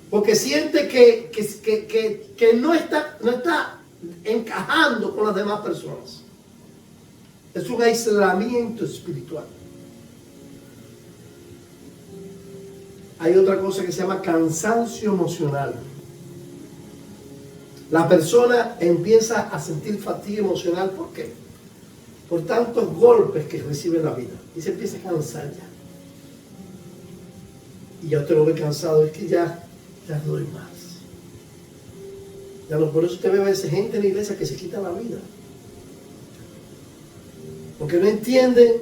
Porque siente que no está encajando con las demás personas. Es un aislamiento espiritual. Hay otra cosa que se llama cansancio emocional. La persona empieza a sentir fatiga emocional. ¿Por qué? Por tantos golpes que recibe en la vida. Y se empieza a cansar ya. Y ya usted lo ve cansado. Es que ya no doy más. Ya no, por eso usted ve a veces gente en la iglesia que se quita la vida. Porque no entienden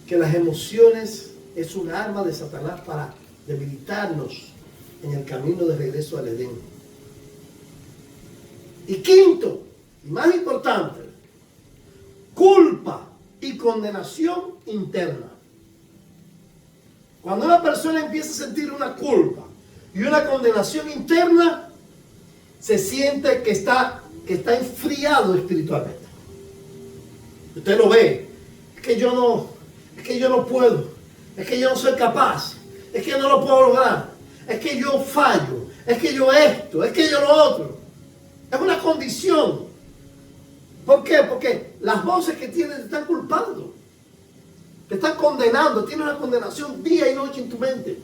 que las emociones es un arma de Satanás para debilitarnos en el camino de regreso al Edén. Y quinto, y más importante, culpa y condenación interna. Cuando una persona empieza a sentir una culpa y una condenación interna, se siente que está enfriado espiritualmente. Usted lo ve, es que yo no puedo, es que yo no soy capaz, es que no lo puedo lograr, es que yo fallo, es que yo esto, es que yo lo otro. Es una condición. ¿Por qué? Porque las voces que tienes te están culpando, te están condenando, tienes una condenación día y noche en tu mente.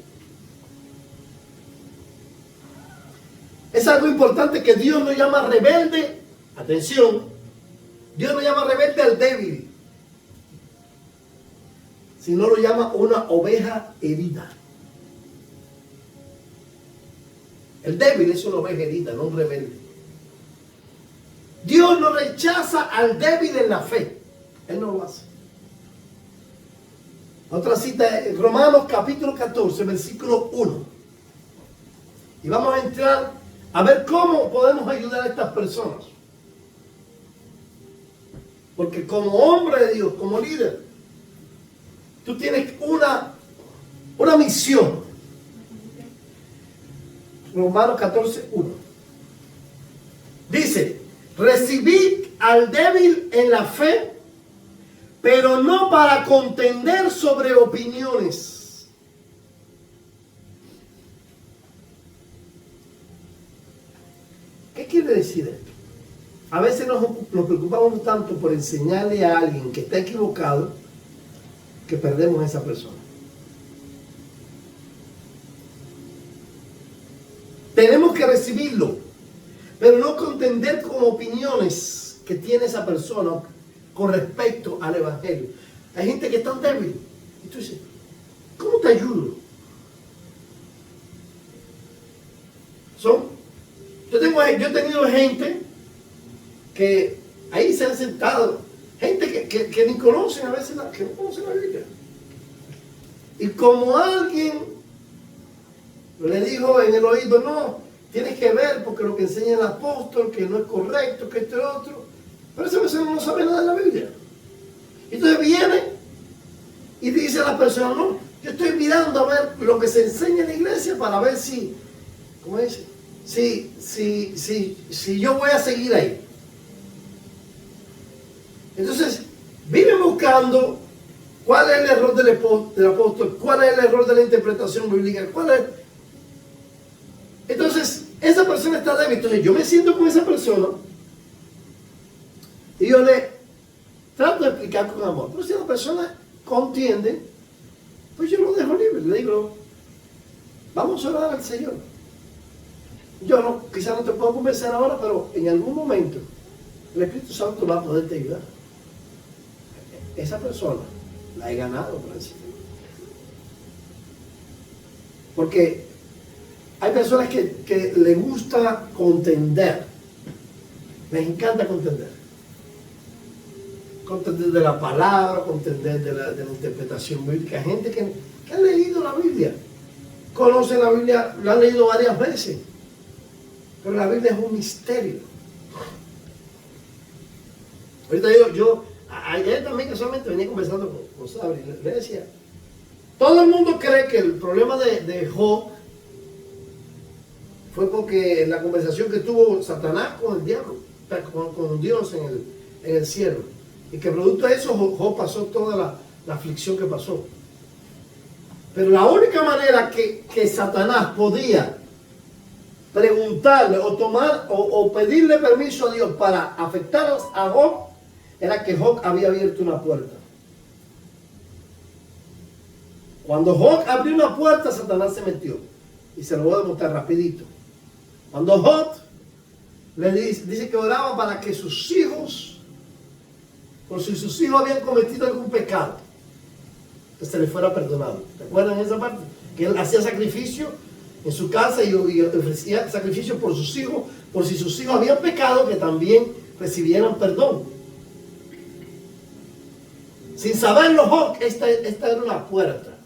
Es algo importante que Dios no llama rebelde. Atención, Dios no llama rebelde al débil, sino lo llama una oveja herida. El débil es una oveja herida, no un rebelde. Dios no rechaza al débil en la fe. Él no lo hace. Otra cita es Romanos capítulo 14, versículo 1. Y vamos a entrar a ver cómo podemos ayudar a estas personas. Porque como hombre de Dios, como líder, tú tienes una misión. Romanos 14, 1. Dice, recibid al débil en la fe, pero no para contender sobre opiniones. ¿Qué quiere decir esto? A veces nos preocupamos tanto por enseñarle a alguien que está equivocado que perdemos a esa persona. Tenemos que recibirlo, pero no contender con opiniones que tiene esa persona con respecto al evangelio. Hay gente que es tan débil y tú dices, ¿cómo te ayudo? Yo he tenido gente que ahí se han sentado, gente que ni conocen a veces, que no conocen la Biblia. Y como alguien le dijo en el oído, no, tienes que ver porque lo que enseña el apóstol, que no es correcto, que esto y lo otro. Pero esa persona no sabe nada de la Biblia. Entonces viene y dice a la persona, no, yo estoy mirando a ver lo que se enseña en la iglesia para ver si, ¿cómo dice? Si yo voy a seguir ahí. Entonces, viven buscando cuál es el error del apóstol, cuál es el error de la interpretación bíblica, cuál es. Entonces, esa persona está débil. Entonces, yo me siento con esa persona y yo le trato de explicar con amor. Pero si la persona contiende, pues yo lo dejo libre. Le digo, vamos a orar al Señor. Yo no, quizás no te puedo convencer ahora, pero en algún momento el Espíritu Santo va a poderte ayudar. Esa persona la he ganado por el Señor. Porque hay personas que les gusta contender. Les encanta contender. Contender de la palabra, contender de la interpretación bíblica. Gente que ha leído la Biblia. Conoce la Biblia, la han leído varias veces. Pero la Biblia es un misterio. Ahorita yo ayer también casualmente venía conversando con Sabri, le decía, todo el mundo cree que el problema de Job fue porque la conversación que tuvo Satanás con el diablo, con Dios en el cielo, y que producto de eso Job pasó toda la aflicción que pasó. Pero la única manera que Satanás podía preguntarle o tomar o pedirle permiso a Dios para afectar a Job era que Job había abierto una puerta. Cuando Job abrió una puerta, Satanás se metió. Y se lo voy a demostrar rapidito. Cuando Job le dice que oraba para que sus hijos, por si sus hijos habían cometido algún pecado, que se les fuera perdonado. ¿Recuerdan esa parte? Que él hacía sacrificio en su casa y ofrecía sacrificio por sus hijos, por si sus hijos habían pecado, que también recibieran perdón. Sin saberlo, Job, esta era una puerta.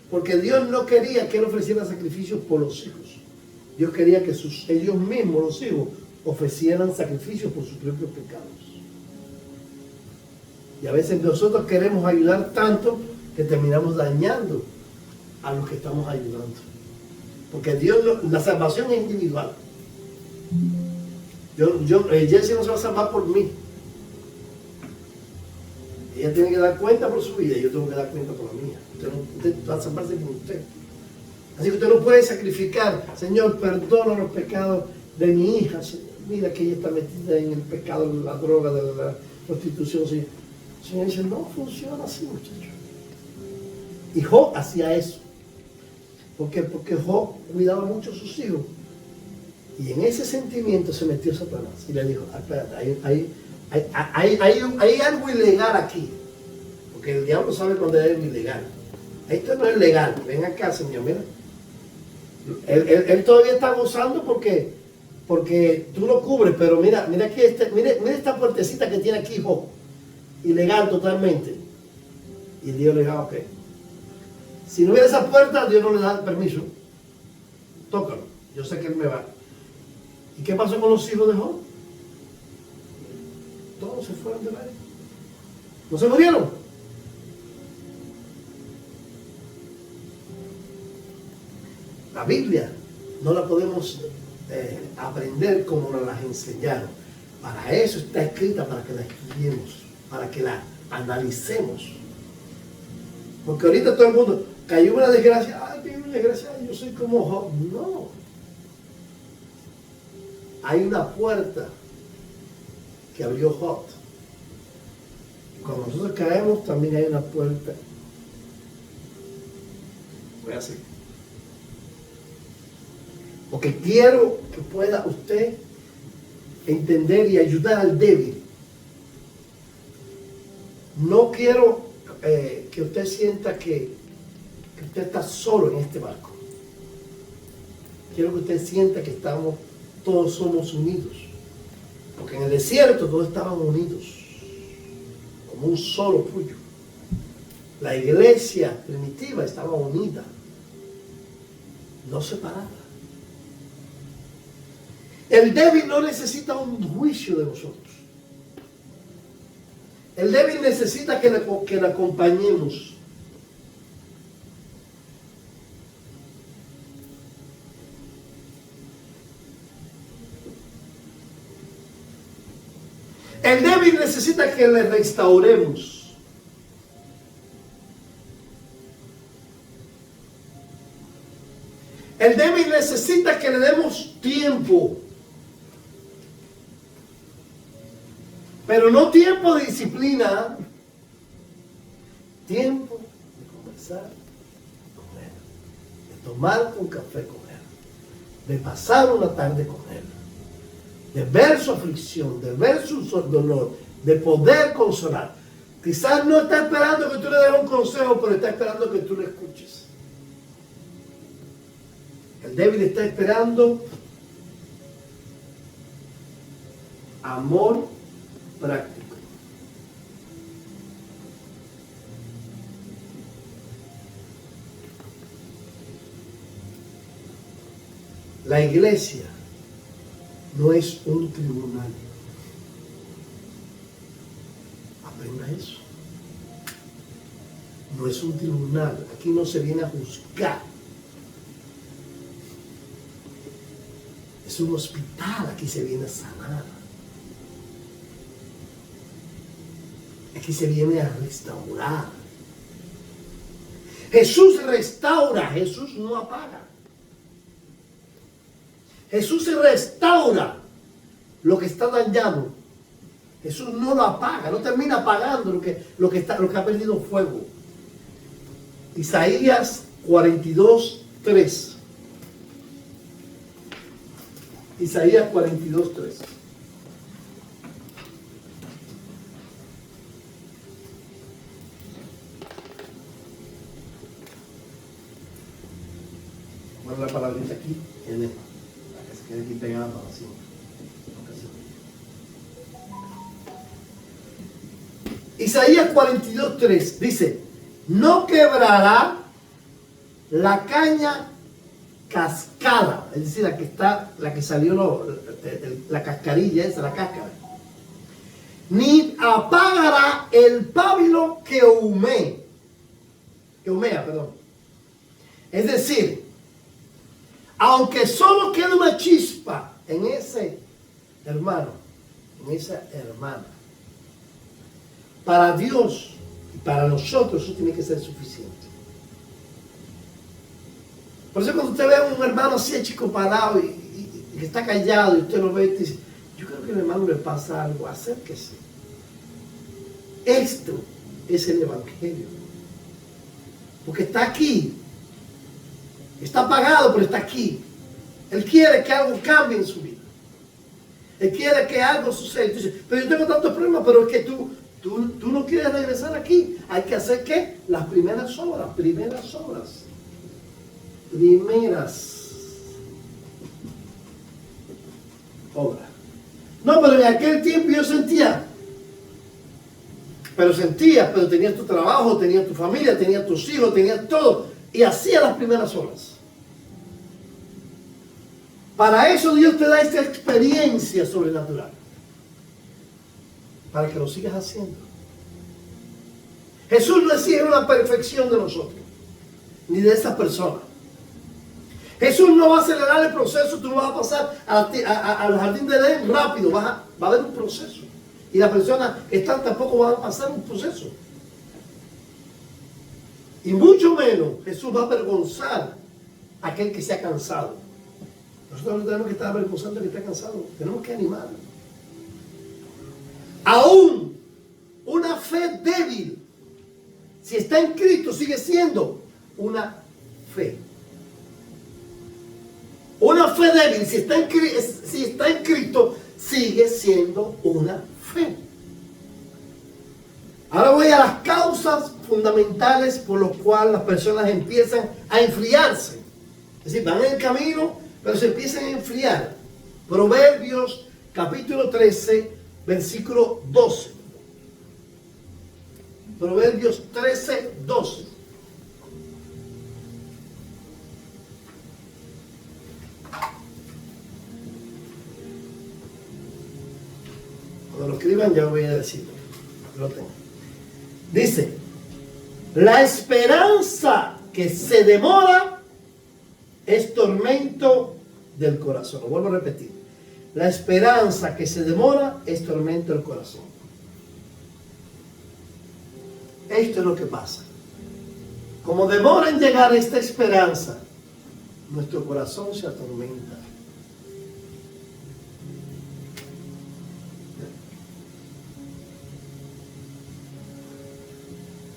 Porque Dios no quería que él ofreciera sacrificios por los hijos. Dios quería que ellos mismos, los hijos, ofrecieran sacrificios por sus propios pecados. Y a veces nosotros queremos ayudar tanto que terminamos dañando a los que estamos ayudando. Porque la salvación es individual. Jessie no se va a salvar por mí. Ella tiene que dar cuenta por su vida y yo tengo que dar cuenta por la mía. Usted va a salvarse por usted. Así que usted no puede sacrificar, Señor, perdona los pecados de mi hija. Señor, mira que ella está metida en el pecado de la droga, de la prostitución. Señor, Señor dice, no funciona así, muchacho. Y Job hacía eso. ¿Por qué? Porque Job cuidaba mucho a sus hijos. Y en ese sentimiento se metió Satanás y le dijo, espérate, hay algo ilegal aquí. Porque el diablo sabe cuando es algo ilegal. Esto no es legal. Ven acá, Señor, mira. Él todavía está gozando porque tú lo cubres, pero mira aquí mira esta puertecita que tiene aquí, Job. Ilegal totalmente. Y Dios le dijo, ok. Si no hubiera esa puerta, Dios no le da permiso. Tócalo. Yo sé que él me va. ¿Y qué pasó con los hijos de Job? Todos se fueron del aire. ¿No se murieron? La Biblia no la podemos aprender como nos la enseñaron. Para eso está escrita, para que la estudiemos, para que la analicemos. Porque ahorita todo el mundo cayó una desgracia. Ay, cayó una desgracia, yo soy como Job. No. Hay una puerta que abrió Job. Cuando nosotros caemos, también hay una puerta. Voy a hacer. Porque quiero que pueda usted entender y ayudar al débil. No quiero que usted sienta que usted está solo en este barco. quiero que usted sienta que todos somos unidos. Porque en el desierto todos estaban unidos, como un solo puño. La iglesia primitiva estaba unida, no separada. El débil no necesita un juicio de nosotros. El débil necesita que le acompañemos. El débil necesita que le restauremos. El débil necesita que le demos tiempo. Pero no tiempo de disciplina. Tiempo de conversar con él. De tomar un café con él. De pasar una tarde con él. De ver su aflicción, de ver su dolor, de poder consolar. Quizás no está esperando que tú le des un consejo, pero está esperando que tú le escuches. El débil está esperando amor práctico. La iglesia no es un tribunal. Aprenda eso. No es un tribunal. Aquí no se viene a juzgar. Es un hospital. Aquí se viene a sanar. Aquí se viene a restaurar. Jesús restaura. Jesús no apaga. Jesús se restaura lo que está dañado. Jesús no lo apaga, no termina apagando lo que ha perdido fuego. Isaías 42:3. Isaías 42:3. Bueno, la palabrita aquí tiene. Queda aquí pegada para siempre. Isaías 42:3 dice: no quebrará la caña cascada, es decir, la que salió la cascarilla, esa, la cáscara, ni apagará el pábilo que humea, perdón. Es decir, aunque solo quede una chispa en ese hermano, en esa hermana, para Dios y para nosotros eso tiene que ser suficiente. Por eso cuando usted ve a un hermano así chico parado y que está callado y usted lo ve y dice: yo creo que al hermano le pasa algo, acérquese. Esto es el Evangelio. Porque está aquí. Está apagado, pero está aquí. Él quiere que algo cambie en su vida. Él quiere que algo suceda. Tú dices: pero yo tengo tantos problemas, pero es que tú no quieres regresar aquí. Hay que hacer ¿qué? Las primeras obras. No, pero en aquel tiempo yo sentía, pero tenías tu trabajo, tenías tu familia, tenías tus hijos, tenías todo, y hacía las primeras obras. Para eso Dios te da esta experiencia sobrenatural, para que lo sigas haciendo. Jesús no exige una perfección de nosotros, ni de esa persona. Jesús no va a acelerar el proceso, tú no vas a pasar al jardín de Edén rápido, va a haber un proceso. Y las personas que están tampoco van a pasar un proceso. Y mucho menos Jesús va a avergonzar a aquel que se ha cansado. Nosotros no tenemos que estar avergonzando al que está cansado, tenemos que animarlo. Aún una fe débil, si está en Cristo, sigue siendo una fe. Una fe débil, si está en Cristo, sigue siendo una fe. Ahora voy a las causas fundamentales por las cuales las personas empiezan a enfriarse. Es decir, van en el camino, pero se empiezan a enfriar. Proverbios capítulo 13, versículo 12. Proverbios 13, 12. Cuando lo escriban ya voy a decirlo. Lo tengo. Dice, la esperanza que se demora es tormento del corazón. Lo vuelvo a repetir. La esperanza que se demora es tormento del corazón. Esto es lo que pasa. Como demora en llegar esta esperanza, nuestro corazón se atormenta.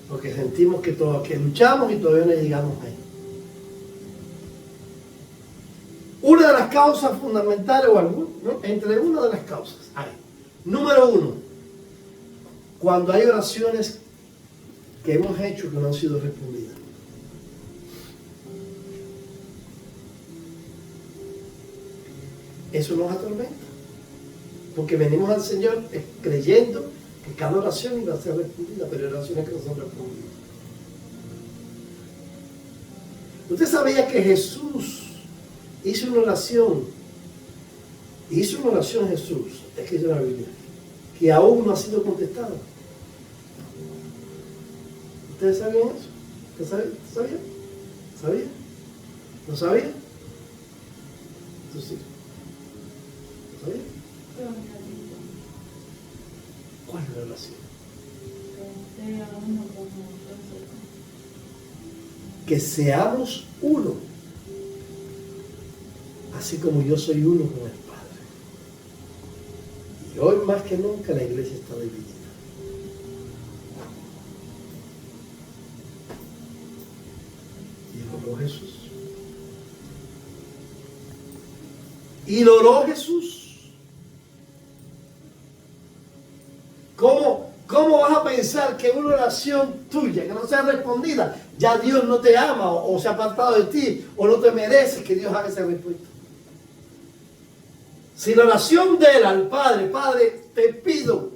Porque sentimos que luchamos y todavía no llegamos ahí. Una de las causas fundamentales, entre una de las causas hay, número 1, cuando hay oraciones que hemos hecho que no han sido respondidas. Eso nos atormenta, porque venimos al Señor creyendo que cada oración iba a ser respondida, pero hay oraciones que no son respondidas. ¿Usted sabía que Jesús hizo una oración Jesús, es que dice la Biblia, que aún no ha sido contestada? ¿Ustedes sabían eso? ¿Usted sabía? ¿Sabía? ¿No sabía? Tú sí. ¿Sabía? ¿Cuál es la oración? Que seamos uno, así como yo soy uno con el Padre. Y hoy más que nunca la iglesia está dividida. Y lo oró Jesús. Y lo oró Jesús. ¿Cómo vas a pensar que una oración tuya que no sea respondida, ya Dios no te ama o se ha apartado de ti o no te mereces que Dios haga esa respuesta? Si la oración de él al Padre, Padre, te pido,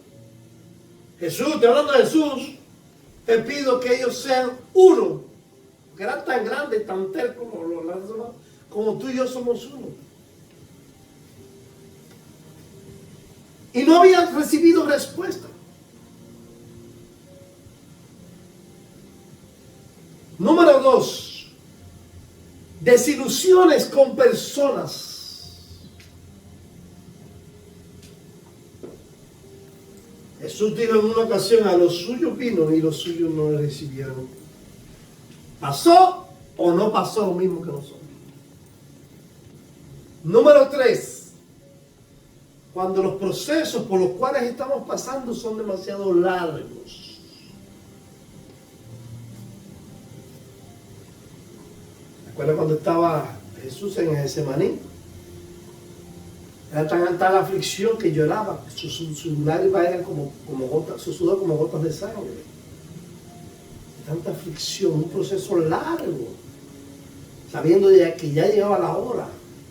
Jesús, te hablando de Jesús, te pido que ellos sean uno, porque eran tan grandes, tan tercos como tú y yo somos uno. Y no habían recibido respuesta. Número 2, desilusiones con personas. Jesús dijo en una ocasión, a los suyos vino y los suyos no le recibieron. ¿Pasó o no pasó lo mismo que nosotros? Número 3, cuando los procesos por los cuales estamos pasando son demasiado largos. ¿Recuerdan cuando estaba Jesús en Getsemaní? Era tan alta la aflicción que lloraba. Sus lágrimas eran como gotas, su sudor como gotas de sangre. Tanta aflicción, un proceso largo. Sabiendo que ya llegaba la hora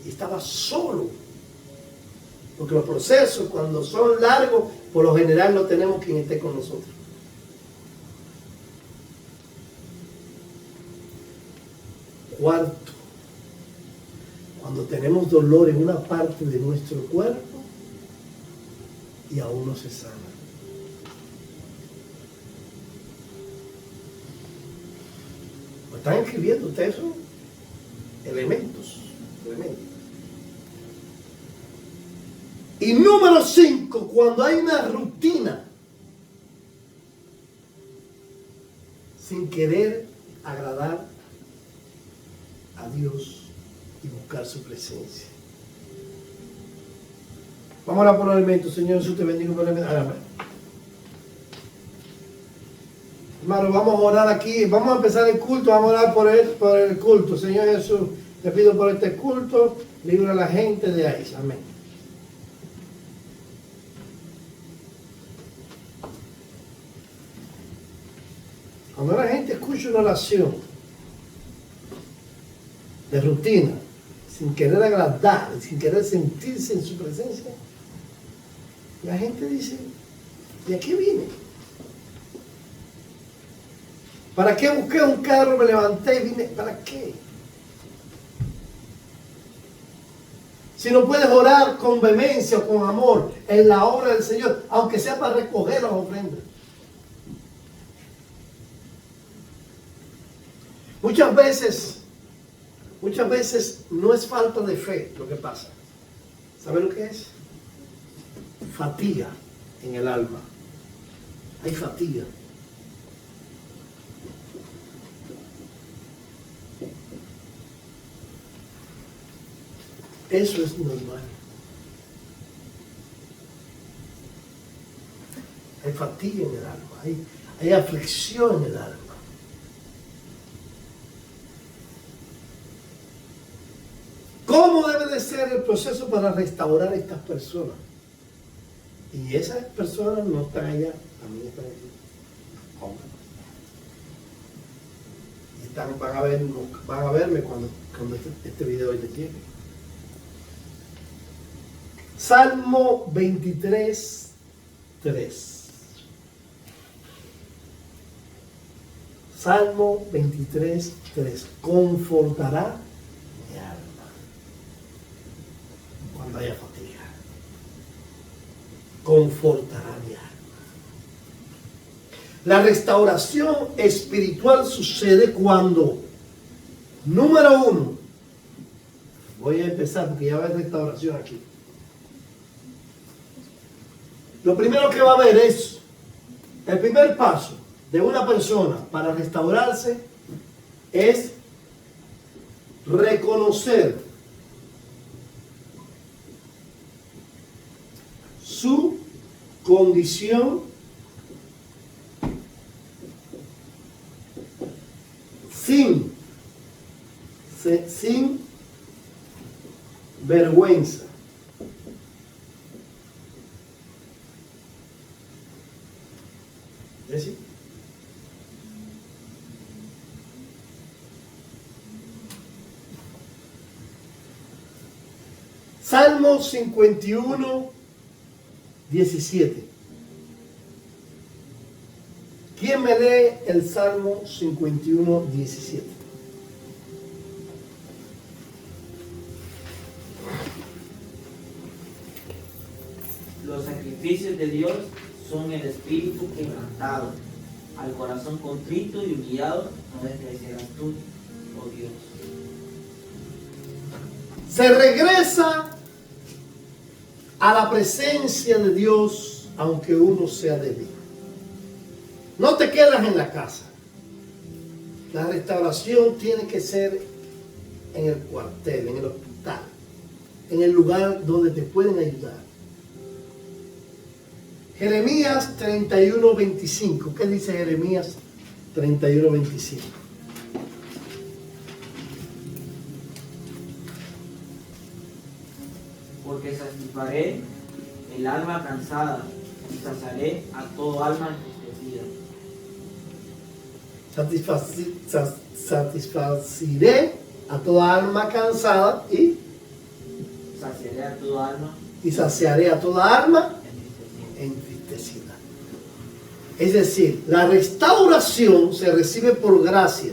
y estaba solo. Porque los procesos, cuando son largos, por lo general no tenemos quien esté con nosotros. Cuarto, cuando tenemos dolor en una parte de nuestro cuerpo y aún no se sana. ¿Lo están escribiendo ustedes? Son elementos. Y número 5, cuando hay una rutina sin querer agradar a Dios y buscar su presencia. Vamos a orar por los elementos. Señor Jesús, te bendigo por el elemento. Hermano, vamos a orar aquí. Vamos a empezar el culto. Vamos a orar por el culto. Señor Jesús, te pido por este culto. Libra a la gente de ahí. Amén. Cuando la gente escucha una oración de rutina, sin querer agradar, sin querer sentirse en su presencia, la gente dice, ¿de qué vine? ¿Para qué busqué un carro, me levanté y vine? ¿Para qué? Si no puedes orar con vehemencia o con amor en la obra del Señor, aunque sea para recoger las ofrendas. Muchas veces no es falta de fe lo que pasa. ¿Sabe lo que es? Fatiga en el alma. Hay fatiga. Eso es normal. Hay fatiga en el alma, hay aflicción en el alma. ¿Cómo debe de ser el proceso para restaurar a estas personas? Y esas personas no están allá, también están aquí. Y van a verme cuando este video les llegue. Salmo 23, 3. Salmo 23, 3. Confortará mi alma cuando haya fatiga. Confortará mi alma. La restauración espiritual sucede cuando, número uno, voy a empezar porque ya va a haber restauración aquí. Lo primero que va a haber es el primer paso de una persona para restaurarse es reconocer su condición sin vergüenza. ¿Es así? Salmo 51, 17. ¿Quién me lee el Salmo 51, 17? Los sacrificios de Dios son el espíritu quebrantado. Al corazón contrito y humillado no despreciarás tú, oh Dios. Se regresa a la presencia de Dios aunque uno sea débil. No te quedas en la casa. La restauración tiene que ser en el cuartel, en el hospital, en el lugar donde te pueden ayudar. Jeremías 31, 25. ¿Qué dice Jeremías 31, 25? Porque satisfaré el alma cansada y saciaré a todo alma entristecida. Satisfaciré a toda alma cansada y saciaré a toda alma y saciaré a toda alma entristecida. Es decir, la restauración se recibe por gracia,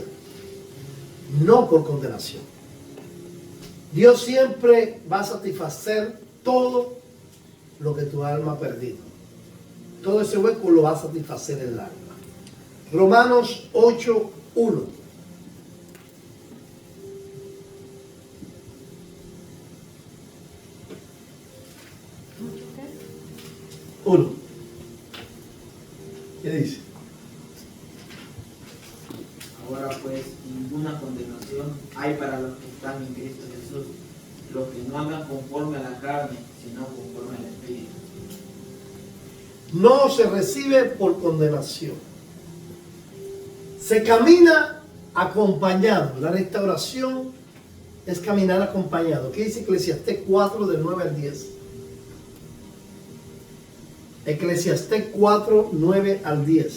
no por condenación. Dios siempre va a satisfacer todo lo que tu alma ha perdido. Todo ese hueco lo va a satisfacer el alma. Romanos 8, 1. ¿Qué dice? Ahora pues ninguna condenación hay para los que están en Cristo Jesús, los que no andan conforme a la carne, sino conforme al Espíritu. No se recibe por condenación. Se camina acompañado. La restauración es caminar acompañado. ¿Qué dice Eclesiastés 4 del 9 al 10? Eclesiastés 4, 9 al 10.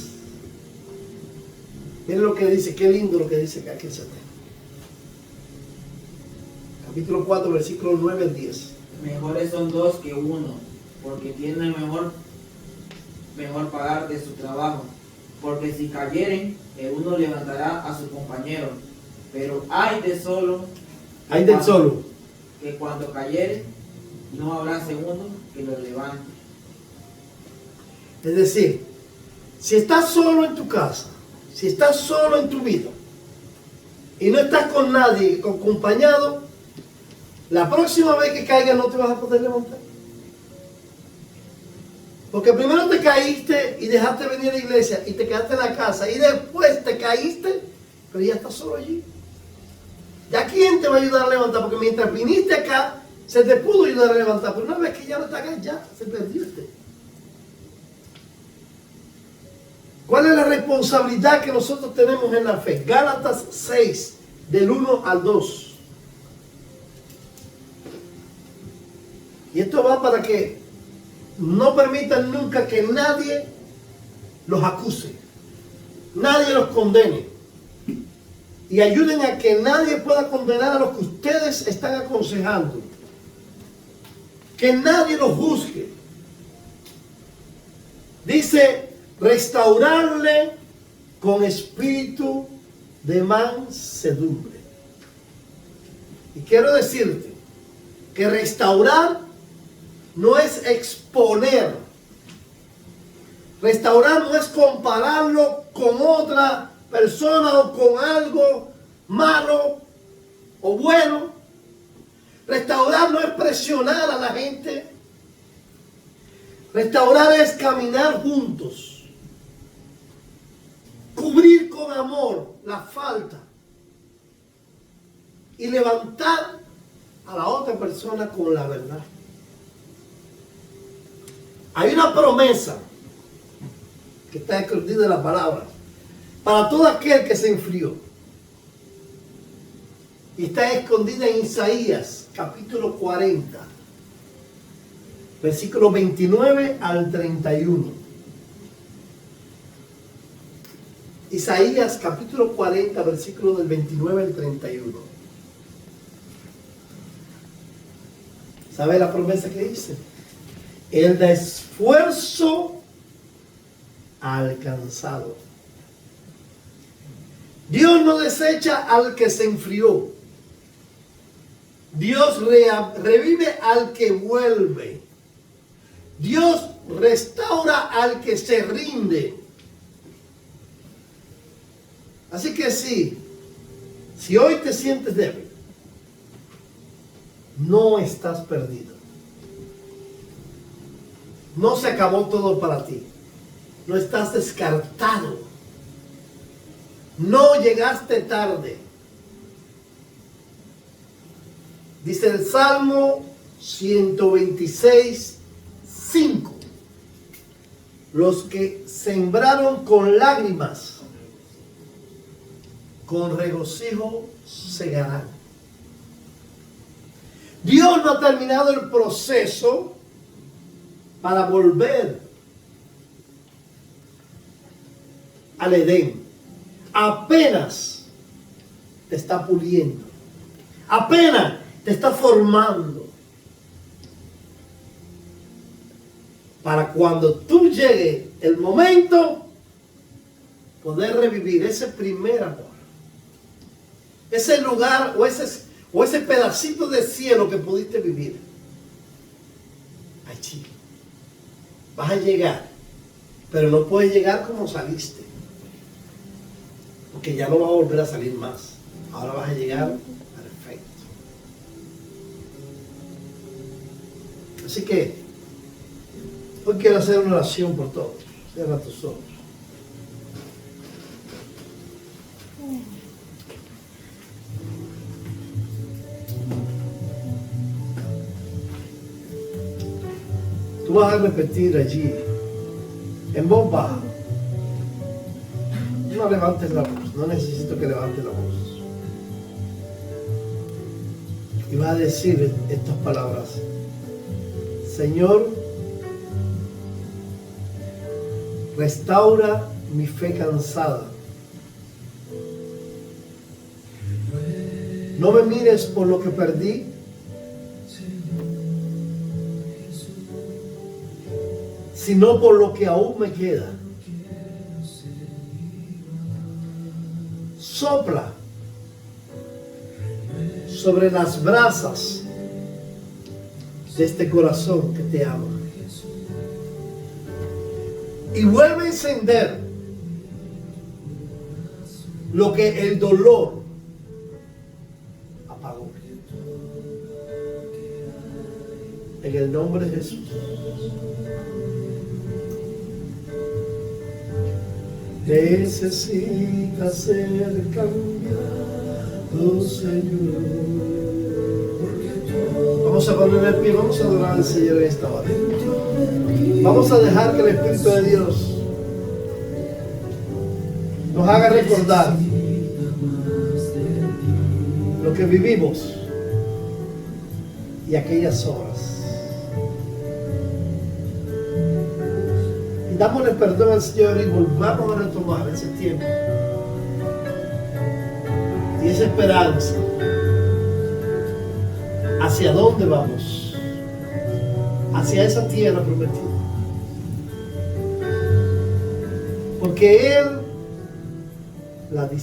Miren lo que dice, qué lindo lo que dice acá Eclesiastés. capítulo 4, versículos 9 al 10. Mejores son dos que uno, porque tiene mejor pagar de su trabajo. Porque si cayeren, el uno levantará a su compañero. Pero hay del solo, que cuando cayere, no habrá segundo que lo levante. Es decir, si estás solo en tu casa, si estás solo en tu vida, y no estás con nadie acompañado, la próxima vez que caigas no te vas a poder levantar. Porque primero te caíste y dejaste venir a la iglesia y te quedaste en la casa y después te caíste, pero ya estás solo allí. ¿Ya quién te va a ayudar a levantar? Porque mientras viniste acá, se te pudo ayudar a levantar, pero una vez que ya no estás acá, ya se perdiste. ¿Cuál es la responsabilidad que nosotros tenemos en la fe? Gálatas 6, del 1 al 2. Y esto va para que no permitan nunca que nadie los acuse, nadie los condene. Y ayuden a que nadie pueda condenar a los que ustedes están aconsejando. Que nadie los juzgue. Dice, restaurarle con espíritu de mansedumbre. Y quiero decirte que restaurar no es exponer. Restaurar no es compararlo con otra persona o con algo malo o bueno. Restaurar no es presionar a la gente. Restaurar es caminar juntos. Cubrir con amor la falta. Y levantar a la otra persona con la verdad. Hay una promesa que está escondida en la palabra para todo aquel que se enfrió. Y está escondida en Isaías, capítulo 40, versículo 29 al 31. Isaías, capítulo 40, versículo del 29 al 31. ¿Sabe la promesa que dice? El de esfuerzo alcanzado. Dios no desecha al que se enfrió. Dios revive al que vuelve. Dios restaura al que se rinde. Así que si hoy te sientes débil, no estás perdido. No se acabó todo para ti. No estás descartado. No llegaste tarde. Dice el Salmo 126, 5. Los que sembraron con lágrimas, con regocijo segarán. Dios no ha terminado el proceso para volver al Edén. Apenas te está puliendo. Apenas te está formando. Para cuando tú llegue el momento, poder revivir ese primer amor. Ese lugar o ese pedacito de cielo que pudiste vivir. Allí. Vas a llegar. Pero no puedes llegar como saliste. Porque ya no vas a volver a salir más. Ahora vas a llegar perfecto. Así que hoy quiero hacer una oración por todos. Cierra tus ojos. Tú vas a repetir allí, en voz baja. No levantes la voz, no necesito que levantes la voz. Y vas a decir estas palabras: Señor, restaura mi fe cansada. No me mires por lo que perdí, sino por lo que aún me queda. Sopla sobre las brasas de este corazón que te ama y vuelve a encender lo que el dolor apagó. En el nombre de Jesús. Necesita ser cambiado, Señor. Vamos a poner el pie, vamos a adorar al Señor en esta hora. Vamos a dejar que el Espíritu de Dios nos haga recordar lo que vivimos y aquellas horas. Y dámosle perdón al Señor y volvamos a retomar ese tiempo y esa esperanza. ¿Hacia dónde vamos? Hacia esa tierra prometida. Porque Él la dice.